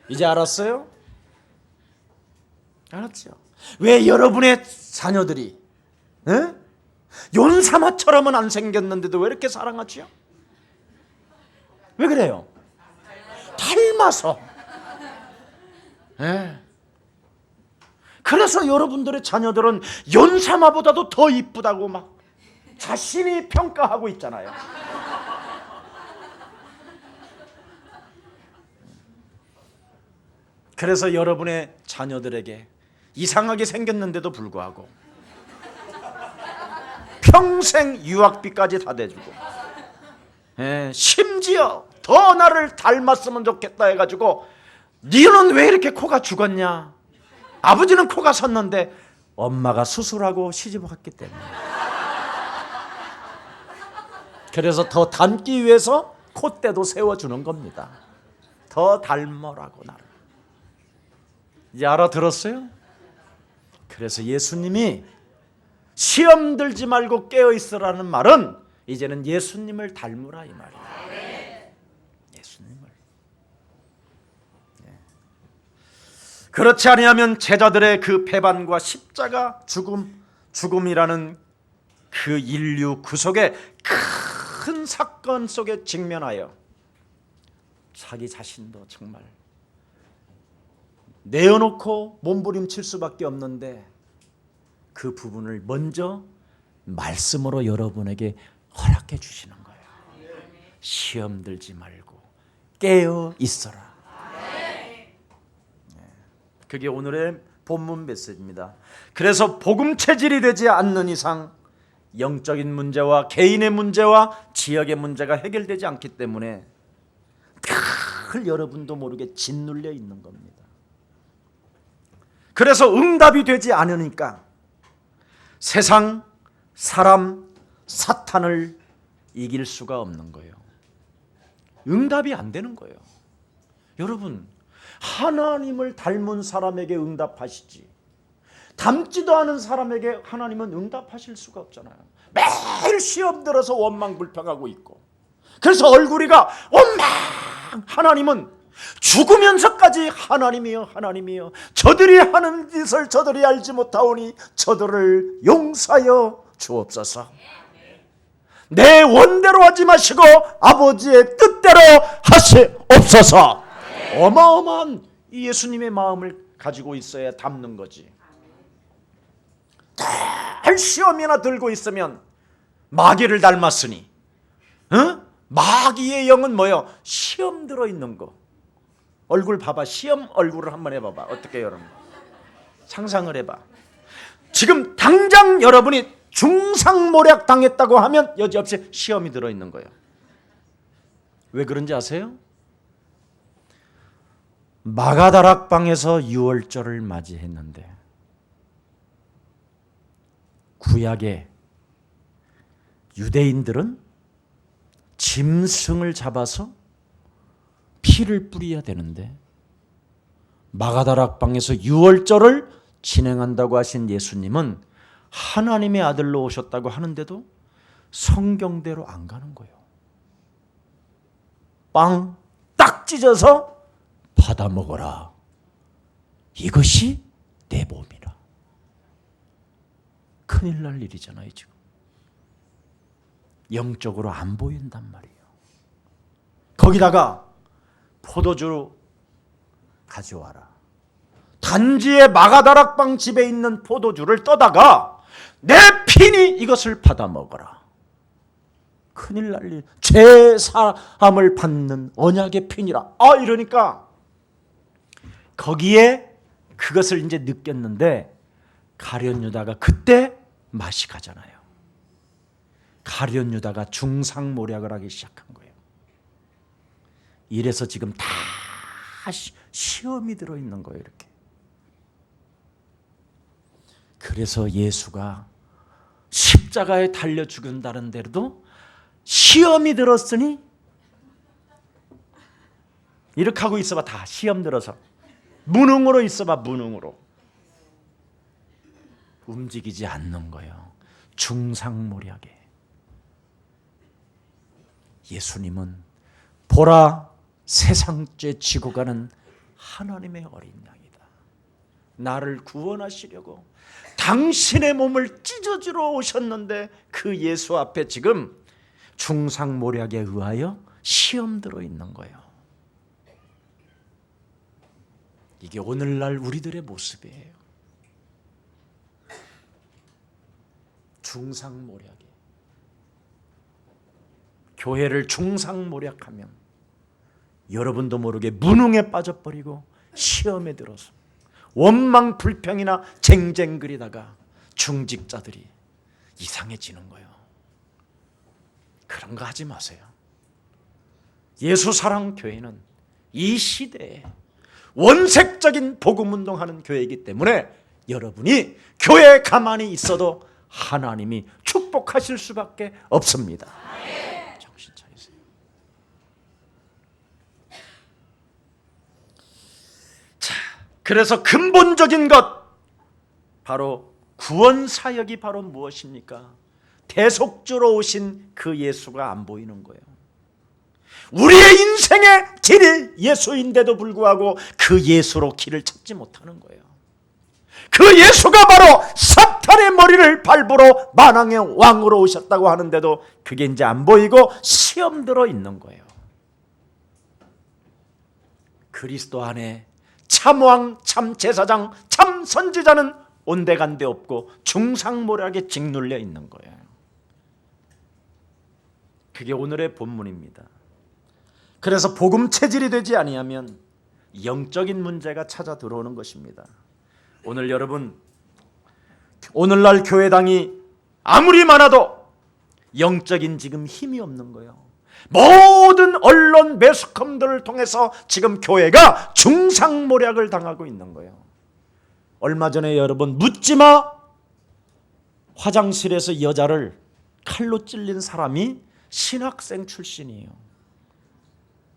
이제 알았어요? 알았죠? 왜 여러분의 자녀들이 윤사마처럼은 안 생겼는데도 왜 이렇게 사랑하지요? 왜 그래요? 닮아서. 예. 그래서 여러분들의 자녀들은 연사마보다도 더 이쁘다고 막 자신이 평가하고 있잖아요. 그래서 여러분의 자녀들에게 이상하게 생겼는데도 불구하고 평생 유학비까지 다 대주고, 심지어 더 나를 닮았으면 좋겠다 해가지고 너는 왜 이렇게 코가 죽었냐? 아버지는 코가 섰는데 엄마가 수술하고 시집 왔기 때문에. 그래서 더 닮기 위해서 콧대도 세워주는 겁니다. 더 닮으라고 나를. 이제 알아들었어요? 그래서 예수님이 시험 들지 말고 깨어있으라는 말은 이제는 예수님을 닮으라 이 말이에요. 예수님을. 그렇지 아니하면 제자들의 그 배반과 십자가 죽음이라는 그 인류 구속의 큰 사건 속에 직면하여 자기 자신도 정말 내어놓고 몸부림칠 수밖에 없는데 그 부분을 먼저 말씀으로 여러분에게 허락해 주시는 거예요. 시험 들지 말고 깨어 있어라. 그게 오늘의 본문 메시지입니다. 그래서 복음 체질이 되지 않는 이상 영적인 문제와 개인의 문제와 지역의 문제가 해결되지 않기 때문에 늘 여러분도 모르게 짓눌려 있는 겁니다. 그래서 응답이 되지 않으니까 세상, 사람, 사탄을 이길 수가 없는 거예요. 응답이 안 되는 거예요. 여러분, 하나님을 닮은 사람에게 응답하시지 닮지도 않은 사람에게 하나님은 응답하실 수가 없잖아요. 매일 시험 들어서 원망불평하고 있고, 그래서 얼굴이가 원망. 하나님은 죽으면서까지 하나님이여 하나님이여 저들이 하는 짓을 저들이 알지 못하오니 저들을 용서하여 주옵소서. 내 원대로 하지 마시고 아버지의 뜻대로 하시옵소서. 어마어마한 예수님의 마음을 가지고 있어야 담는 거지. 늘 시험이나 들고 있으면 마귀를 닮았으니, 마귀의 영은 뭐예요? 시험 들어있는 거. 얼굴 봐봐. 시험 얼굴을 한번 해봐봐. 어떻게 여러분 상상을 해봐. 지금 당장 여러분이 중상모략 당했다고 하면 여지없이 시험이 들어있는 거예요. 왜 그런지 아세요? 마가다락방에서 유월절을 맞이했는데 구약의 유대인들은 짐승을 잡아서 피를 뿌려야 되는데 마가다락방에서 유월절을 진행한다고 하신 예수님은 하나님의 아들로 오셨다고 하는데도 성경대로 안 가는 거예요. 빵 딱 찢어서 받아 먹어라. 이것이 내 몸이라. 큰일 날 일이잖아요 지금. 영적으로 안 보인단 말이에요. 거기다가 포도주 가져와라. 단지의 마가다락방 집에 있는 포도주를 떠다가 내 피니 이것을 받아 먹어라. 큰일 날 일. 죄 사함을 받는 언약의 피니라. 이러니까 거기에 그것을 이제 느꼈는데 가룟 유다가 그때 맛이 가잖아요. 가룟 유다가 중상모략을 하기 시작한 거예요. 이래서 지금 다 시험이 들어있는 거예요. 이렇게. 그래서 예수가 십자가에 달려 죽은다는 데로도 시험이 들었으니 이렇게 하고 있어봐. 다 시험 들어서 무능으로 있어봐. 무능으로 움직이지 않는 거예요. 중상모략에. 예수님은 보라 세상죄 지고 가는 하나님의 어린 양이다. 나를 구원하시려고 당신의 몸을 찢어주러 오셨는데 그 예수 앞에 지금 중상모략에 의하여 시험 들어 있는 거예요. 이게 오늘날 우리들의 모습이에요. 중상모략이. 교회를 중상모략하면 여러분도 모르게 무능에 빠져버리고 시험에 들어서 원망 불평이나 쟁쟁거리다가 중직자들이 이상해지는 거예요. 그런 거 하지 마세요. 예수사랑교회는 이 시대에 원색적인 복음운동하는 교회이기 때문에 여러분이 교회에 가만히 있어도 하나님이 축복하실 수밖에 없습니다. 정신 차리세요. 자, 그래서 근본적인 것, 바로 구원 사역이 바로 무엇입니까? 대속주로 오신 그 예수가 안 보이는 거예요. 우리의 인생의 길이 예수인데도 불구하고 그 예수로 길을 찾지 못하는 거예요. 그 예수가 바로 사탄의 머리를 밟으러 만왕의 왕으로 오셨다고 하는데도 그게 이제 안 보이고 시험 들어 있는 거예요. 그리스도 안에 참왕, 참제사장, 참선지자는 온데간데 없고 중상모략에 짓눌려 있는 거예요. 그게 오늘의 본문입니다. 그래서 복음 체질이 되지 아니하면 영적인 문제가 찾아 들어오는 것입니다. 오늘 여러분, 오늘날 교회당이 아무리 많아도 영적인 지금 힘이 없는 거예요. 모든 언론 매스컴들을 통해서 지금 교회가 중상모략을 당하고 있는 거예요. 얼마 전에 여러분, 묻지마 화장실에서 여자를 칼로 찔린 사람이 신학생 출신이에요.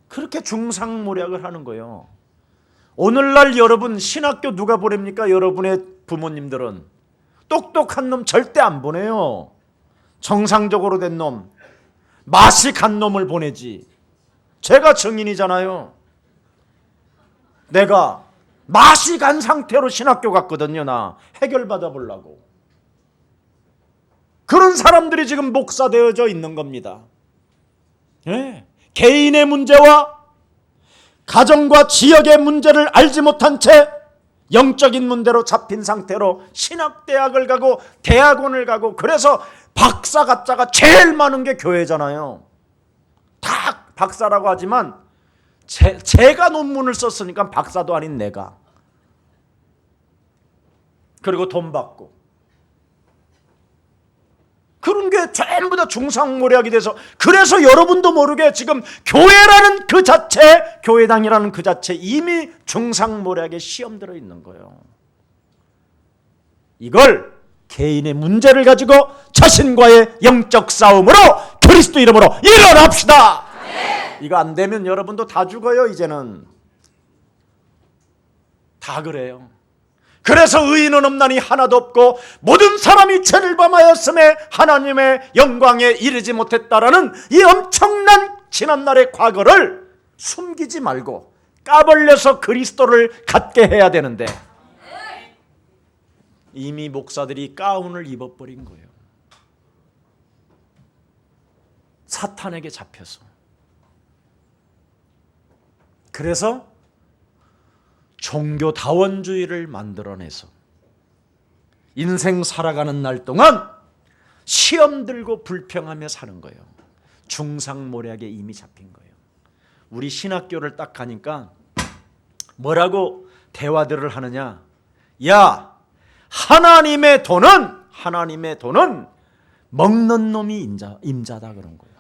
그렇게 중상모략을 하는 거예요. 오늘날 여러분 신학교 누가 보냅니까? 여러분의 부모님들은 똑똑한 놈 절대 안 보내요. 정상적으로 된 놈, 맛이 간 놈을 보내지. 제가 증인이잖아요. 내가 맛이 간 상태로 신학교 갔거든요. 나 해결받아 보려고. 그런 사람들이 지금 목사 되어져 있는 겁니다. 네. 개인의 문제와 가정과 지역의 문제를 알지 못한 채 영적인 문제로 잡힌 상태로 신학대학을 가고 대학원을 가고, 그래서 박사 가짜가 제일 많은 게 교회잖아요. 다 박사라고 하지만 제가 논문을 썼으니까 박사도 아닌 내가, 그리고 돈 받고, 그런 게 전부 다 중상모략이 돼서, 그래서 여러분도 모르게 지금 교회라는 그 자체, 교회당이라는 그 자체 이미 중상모략에 시험 들어 있는 거예요. 이걸 개인의 문제를 가지고 자신과의 영적 싸움으로 그리스도 이름으로 일어납시다. 네. 이거 안 되면 여러분도 다 죽어요. 이제는 다 그래요. 그래서 의인은 없나니 하나도 없고 모든 사람이 죄를 범하였음에 하나님의 영광에 이르지 못했다라는 이 엄청난 지난날의 과거를 숨기지 말고 까벌려서 그리스도를 갖게 해야 되는데, 이미 목사들이 가운을 입어버린 거예요. 사탄에게 잡혀서. 그래서 종교다원주의를 만들어내서 인생 살아가는 날 동안 시험 들고 불평하며 사는 거예요. 중상모략에 이미 잡힌 거예요. 우리 신학교를 딱 가니까 뭐라고 대화들을 하느냐. 야, 하나님의 돈은 먹는 놈이 임자다 그런 거예요.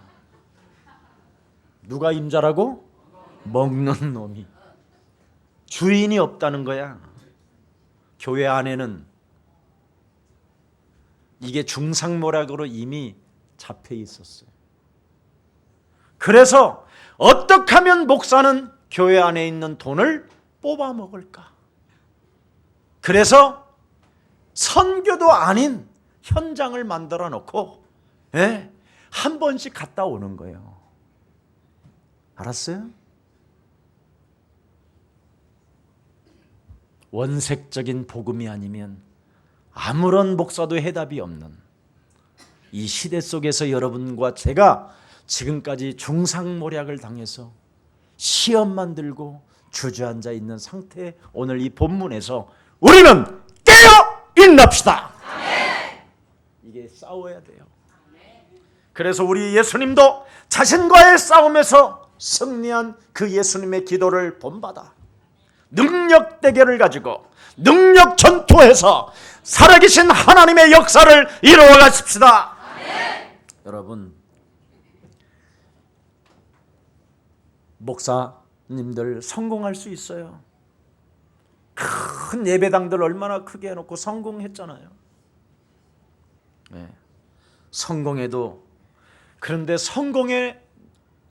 누가 임자라고? 먹는 놈이. 주인이 없다는 거야. 교회 안에는 이게 중상모략으로 이미 잡혀 있었어요. 그래서 어떻게 하면 목사는 교회 안에 있는 돈을 뽑아 먹을까? 그래서 선교도 아닌 현장을 만들어 놓고 한 번씩 갔다 오는 거예요. 알았어요? 원색적인 복음이 아니면 아무런 목사도 해답이 없는 이 시대 속에서 여러분과 제가 지금까지 중상모략을 당해서 시험만 들고 주저앉아 있는 상태에 오늘 이 본문에서 우리는 깨어 있납시다. 이게 싸워야 돼요. 그래서 우리 예수님도 자신과의 싸움에서 승리한 그 예수님의 기도를 본받아 능력 대결을 가지고 능력 전투해서 살아계신 하나님의 역사를 이루어 가십시다. 여러분, 목사님들 성공할 수 있어요. 큰 예배당들 얼마나 크게 해놓고 성공했잖아요. 네. 성공해도, 그런데 성공해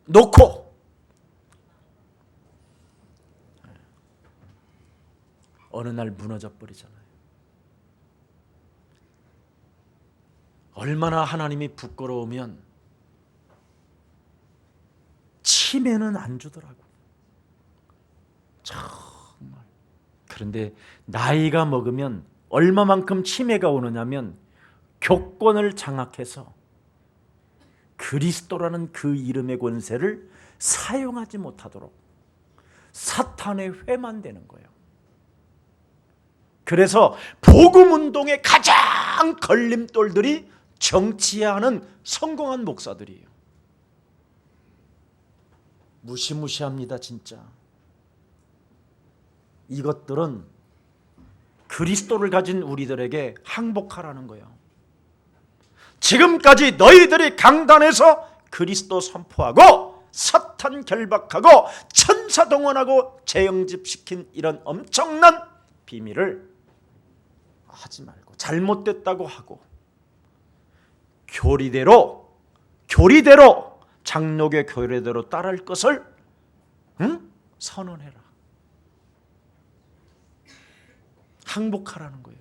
놓고 어느 날 무너져 버리잖아요. 얼마나 하나님이 부끄러우면 치매는 안 주더라고. 정말. 그런데 나이가 먹으면 얼마만큼 치매가 오느냐면 교권을 장악해서 그리스도라는 그 이름의 권세를 사용하지 못하도록 사탄의 회만되는 거예요. 그래서 복음운동의 가장 걸림돌들이 정치하는 성공한 목사들이에요. 무시무시합니다, 진짜. 이것들은 그리스도를 가진 우리들에게 항복하라는 거예요. 지금까지 너희들이 강단에서 그리스도 선포하고 사탄 결박하고 천사 동원하고 재영집시킨 이런 엄청난 비밀을 하지 말고, 잘못됐다고 하고 교리대로 장로교 교리대로 따를 것을 선언해라. 항복하라는 거예요.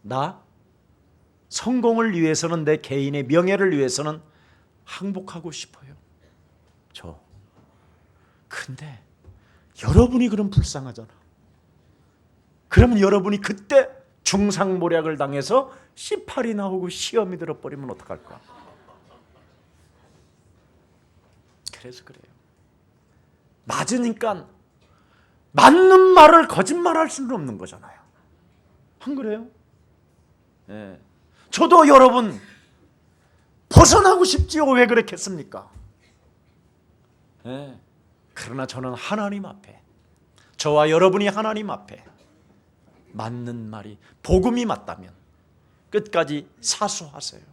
나 성공을 위해서는, 내 개인의 명예를 위해서는 항복하고 싶어요. 근데 여러분이 그럼 불쌍하잖아. 그러면 여러분이 그때 중상모략을 당해서 C8이 나오고 시험이 들어버리면 어떡할까? 그래서 그래요. 맞으니까 맞는 말을 거짓말할 수는 없는 거잖아요. 안 그래요? 네. 저도 여러분 벗어나고 싶지요. 왜 그랬겠습니까? 네. 그러나 저는 하나님 앞에, 저와 여러분이 하나님 앞에 맞는 말이 복음이 맞다면 끝까지 사수하세요.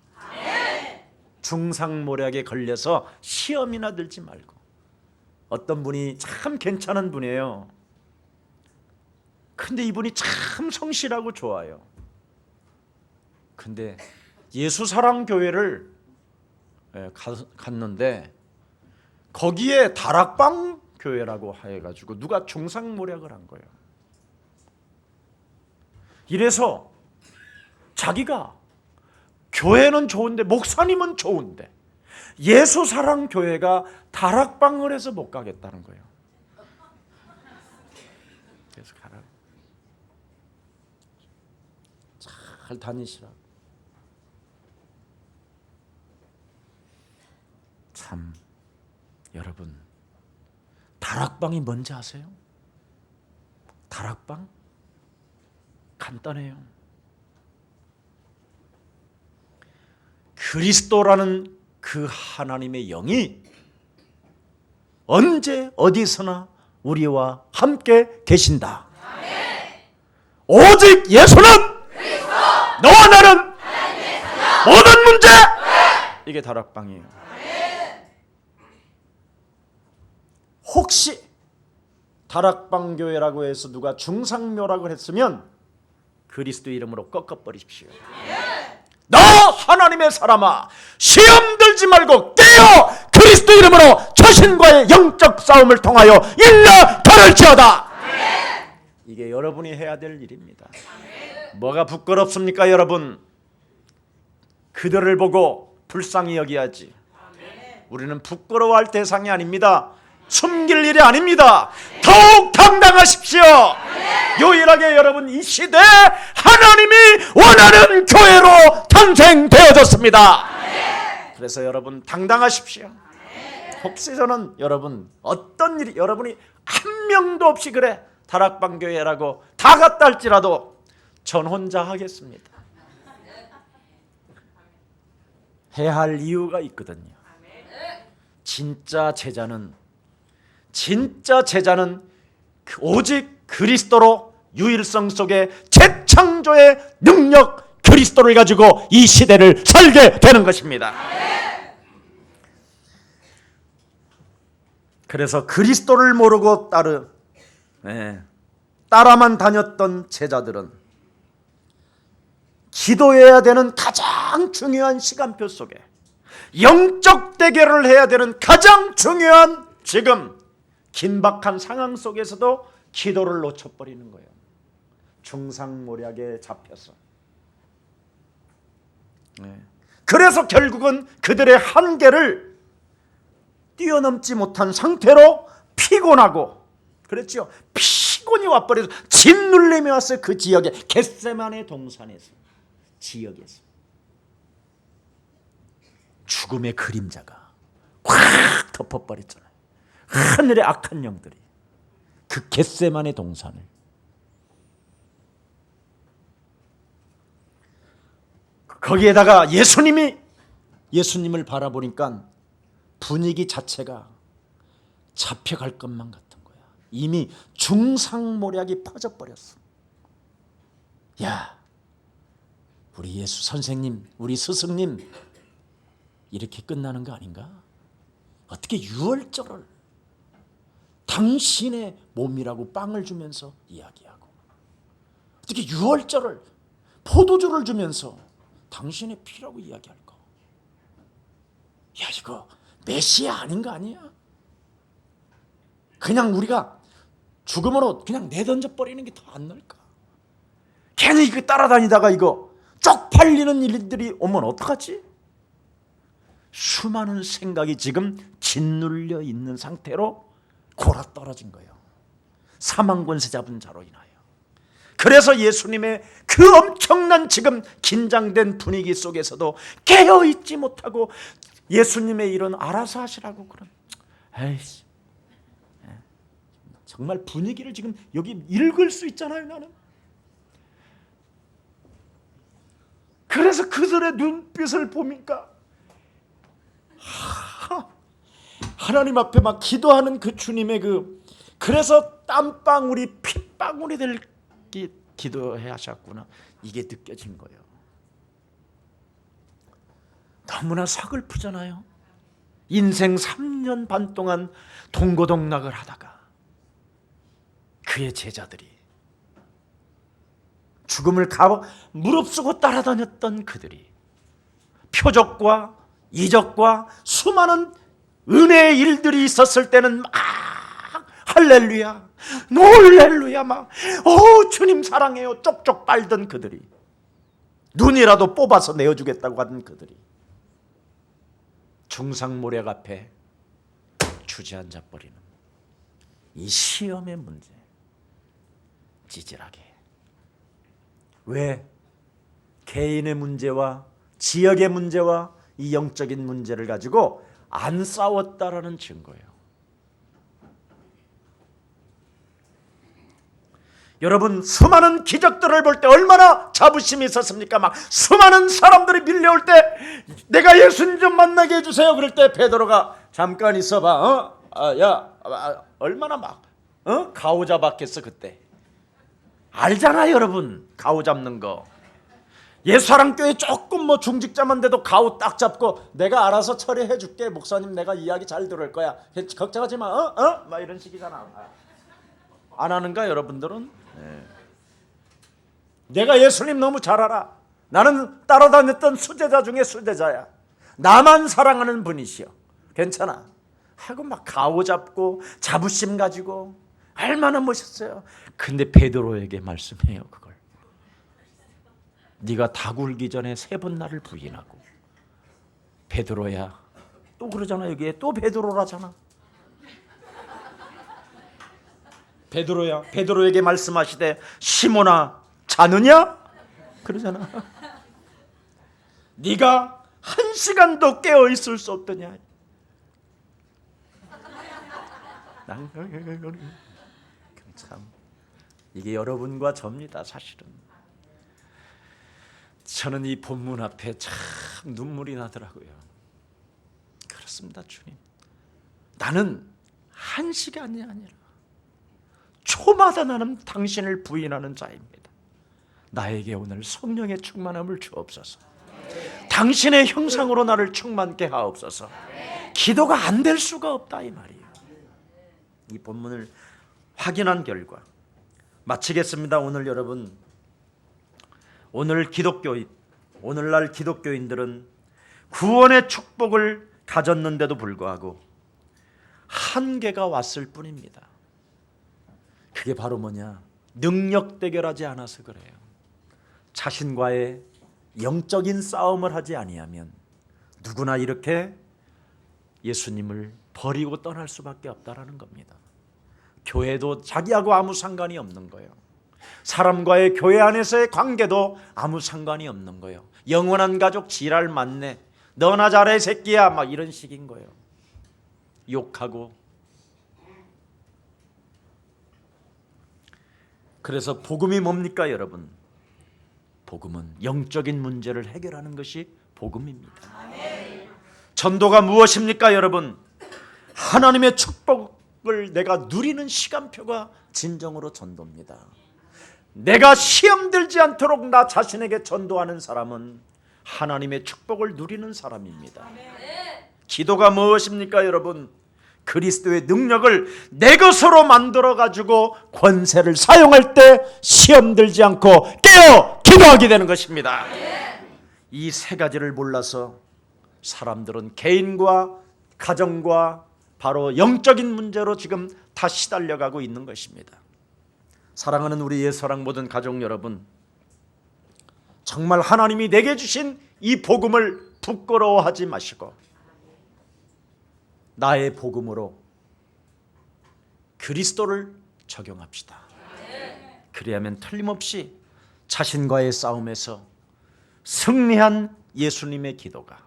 중상모략에 걸려서 시험이나 들지 말고. 어떤 분이 참 괜찮은 분이에요. 근데 이분이 참 성실하고 좋아요. 근데 예수사랑교회를 갔는데 거기에 다락방 교회라고 해가지고 누가 중상모략을 한 거예요. 이래서 자기가 교회는 좋은데, 목사님은 좋은데 예수사랑교회가 다락방을 해서 못 가겠다는 거예요. 그래서 가라. 잘 다니시라. 참, 여러분, 다락방이 뭔지 아세요? 다락방? 간단해요. 그리스도라는 그 하나님의 영이 언제 어디서나 우리와 함께 계신다. 오직 예수는 그리스도, 너와 나는 모든 문제, 이게 다락방이에요. 혹시 다락방 교회라고 해서 누가 중상모략을 했으면 그리스도 이름으로 꺾어버리십시오. 너 하나님의 사람아, 시험 들지 말고 깨어 그리스도 이름으로 자신과의 영적 싸움을 통하여 일러 가를지어다. 이게 여러분이 해야 될 일입니다. 뭐가 부끄럽습니까, 여러분? 그들을 보고 불쌍히 여기야지. 우리는 부끄러워할 대상이 아닙니다. 숨길 일이 아닙니다. 더욱 당당하십시오. 유일하게 여러분, 이 시대 하나님이 원하는 교회로 탄생되어졌습니다. 그래서 여러분 당당하십시오. 혹시 저는 여러분 어떤 일이 여러분이 한 명도 없이 그래 다락방교회라고 다 갔다 할지라도 전 혼자 하겠습니다. 해야 할 이유가 있거든요. 진짜 제자는 오직 그리스도로 유일성 속에 재창조의 능력 그리스도를 가지고 이 시대를 살게 되는 것입니다. 그래서 그리스도를 모르고 따라만 다녔던 제자들은 기도해야 되는 가장 중요한 시간표 속에 영적 대결을 해야 되는 가장 중요한 지금 긴박한 상황 속에서도 기도를 놓쳐버리는 거예요. 중상모략에 잡혀서. 그래서 결국은 그들의 한계를 뛰어넘지 못한 상태로 피곤하고, 그랬죠. 피곤이 와버려서 짓눌림이 왔어요. 그 지역에 겟세마네 동산에서, 지역에서 죽음의 그림자가 확 덮어버렸잖아요. 하늘의 악한 영들이 그 겟세마네 동산을. 거기에다가 예수님을 바라보니까 분위기 자체가 잡혀갈 것만 같은 거야. 이미 중상모략이 퍼져버렸어. 야, 우리 예수 선생님, 우리 스승님 이렇게 끝나는 거 아닌가? 어떻게 유월절을 당신의 몸이라고 빵을 주면서 이야기하고, 어떻게 유월절을 포도주를 주면서 당신의 피라고 이야기할까? 야, 이거 메시아 아닌 거 아니야? 그냥 우리가 죽음으로 그냥 내던져 버리는 게 더 안 나을까? 괜히 이거 따라다니다가 이거 쪽팔리는 일들이 오면 어떡하지? 수많은 생각이 지금 짓눌려 있는 상태로 골아떨어진 거예요. 사망권세 잡은 자로 인하여. 그래서 예수님의 그 엄청난 지금 긴장된 분위기 속에서도 깨어있지 못하고 예수님의 일은 알아서 하시라고 그런. 에이씨, 정말 분위기를 지금 여기 읽을 수 있잖아요, 나는. 그래서 그들의 눈빛을 보니까 하나님 앞에 막 기도하는 그 주님의 그래서 땀방울이 핏방울이 될 기도해 하셨구나, 이게 느껴진 거예요. 너무나 서글프잖아요. 인생 3년 반 동안 동고동락을 하다가 그의 제자들이 죽음을 무릅쓰고 따라다녔던 그들이 표적과 이적과 수많은 은혜의 일들이 있었을 때는 막 할렐루야, 놀렐루야, 막 주님 사랑해요 쪽쪽 빨던 그들이, 눈이라도 뽑아서 내어주겠다고 하던 그들이 중상모략 앞에 주저앉아 버리는 이 시험의 문제. 찌질하게. 왜? 개인의 문제와 지역의 문제와 이 영적인 문제를 가지고 안 싸웠다라는 증거예요. 여러분, 수많은 기적들을 볼 때 얼마나 자부심이 있었습니까? 막 수많은 사람들이 밀려올 때 내가 예수님 좀 만나게 해주세요. 그럴 때 베드로가 잠깐 있어봐. 얼마나 막 가오잡았겠어 그때. 알잖아요, 여러분. 가오 잡는 거. 예수사랑교회 조금 중직자만 돼도 가오 딱 잡고 내가 알아서 처리해 줄게. 목사님, 내가 이야기 잘 들을 거야. 걱정하지 마. 막 이런 식이잖아. 안 하는가, 여러분들은? 네. 내가 예수님 너무 잘 알아. 나는 따라다녔던 수제자 중에 수제자야. 나만 사랑하는 분이시여. 괜찮아. 하고 막 가오 잡고 자부심 가지고 얼마나 멋있어요. 근데 베드로에게 말씀해요, 그걸. 네가 다 굴기 전에 3번 나를 부인하고. 베드로야, 또 그러잖아. 여기에 또 베드로라잖아. 베드로야, 베드로에게 말씀하시되 시몬아, 자느냐? 그러잖아. 네가 한 시간도 깨어 있을 수 없더냐. 참 이게 여러분과 저입니다. 사실은 저는 이 본문 앞에 참 눈물이 나더라고요. 그렇습니다. 주님, 나는 한 시간이 아니라 초마다 나는 당신을 부인하는 자입니다. 나에게 오늘 성령의 충만함을 주옵소서. 당신의 형상으로 나를 충만케 하옵소서. 기도가 안 될 수가 없다 이 말이에요. 이 본문을 확인한 결과 마치겠습니다. 오늘 여러분, 오늘날 기독교인들은 구원의 축복을 가졌는데도 불구하고 한계가 왔을 뿐입니다. 그게 바로 뭐냐? 능력 대결하지 않아서 그래요. 자신과의 영적인 싸움을 하지 아니하면 누구나 이렇게 예수님을 버리고 떠날 수밖에 없다라는 겁니다. 교회도 자기하고 아무 상관이 없는 거예요. 사람과의 교회 안에서의 관계도 아무 상관이 없는 거예요. 영원한 가족 지랄 맞네, 너나 잘해 새끼야, 막 이런 식인 거예요. 욕하고. 그래서 복음이 뭡니까 여러분? 복음은 영적인 문제를 해결하는 것이 복음입니다. 전도가 무엇입니까 여러분? 하나님의 축복을 내가 누리는 시간표가 진정으로 전도입니다. 내가 시험 들지 않도록 나 자신에게 전도하는 사람은 하나님의 축복을 누리는 사람입니다. 기도가 무엇입니까 여러분? 그리스도의 능력을 내 것으로 만들어 가지고 권세를 사용할 때 시험 들지 않고 깨어 기도하게 되는 것입니다. 이 세 가지를 몰라서 사람들은 개인과 가정과 바로 영적인 문제로 지금 다 시달려가고 있는 것입니다. 사랑하는 우리 예사랑 모든 가족 여러분, 정말 하나님이 내게 주신 이 복음을 부끄러워하지 마시고 나의 복음으로 그리스도를 적용합시다. 그래야만 틀림없이 자신과의 싸움에서 승리한 예수님의 기도가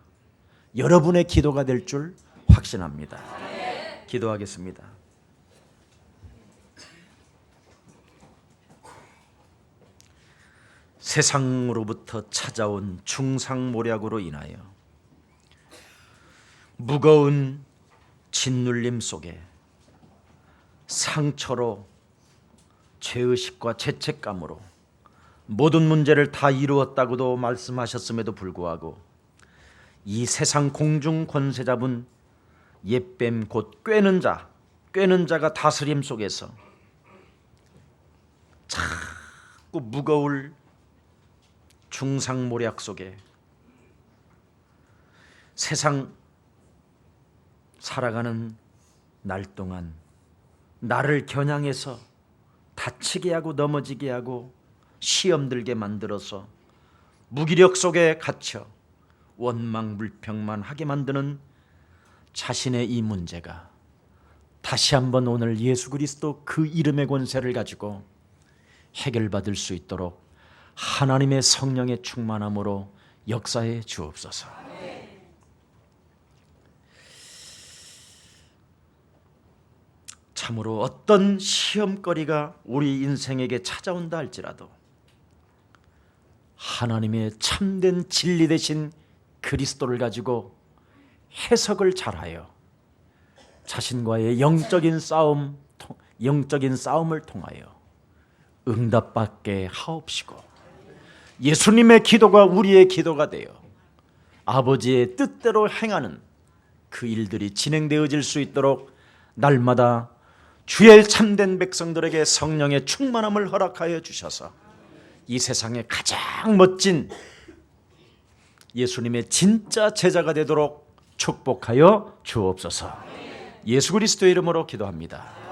여러분의 기도가 될 줄 확신합니다. 기도하겠습니다. 세상으로부터 찾아온 중상모략으로 인하여 무거운 짓눌림 속에 상처로 죄의식과 죄책감으로 모든 문제를 다 이루었다고도 말씀하셨음에도 불구하고 이 세상 공중 권세 잡은 옛뱀 곧 꿰는 자가 다스림 속에서 자꾸 무거울 중상모략 속에 세상 살아가는 날 동안 나를 겨냥해서 다치게 하고 넘어지게 하고 시험 들게 만들어서 무기력 속에 갇혀 원망불평만 하게 만드는 자신의 이 문제가 다시 한번 오늘 예수 그리스도 그 이름의 권세를 가지고 해결받을 수 있도록 하나님의 성령의 충만함으로 역사해 주옵소서. 참으로 어떤 시험거리가 우리 인생에게 찾아온다 할지라도 하나님의 참된 진리 되신 그리스도를 가지고 해석을 잘하여 자신과의 영적인 싸움을 통하여 응답받게 하옵시고 예수님의 기도가 우리의 기도가 되어 아버지의 뜻대로 행하는 그 일들이 진행되어질 수 있도록 날마다 주의 참된 백성들에게 성령의 충만함을 허락하여 주셔서 이 세상의 가장 멋진 예수님의 진짜 제자가 되도록 축복하여 주옵소서. 예수 그리스도의 이름으로 기도합니다.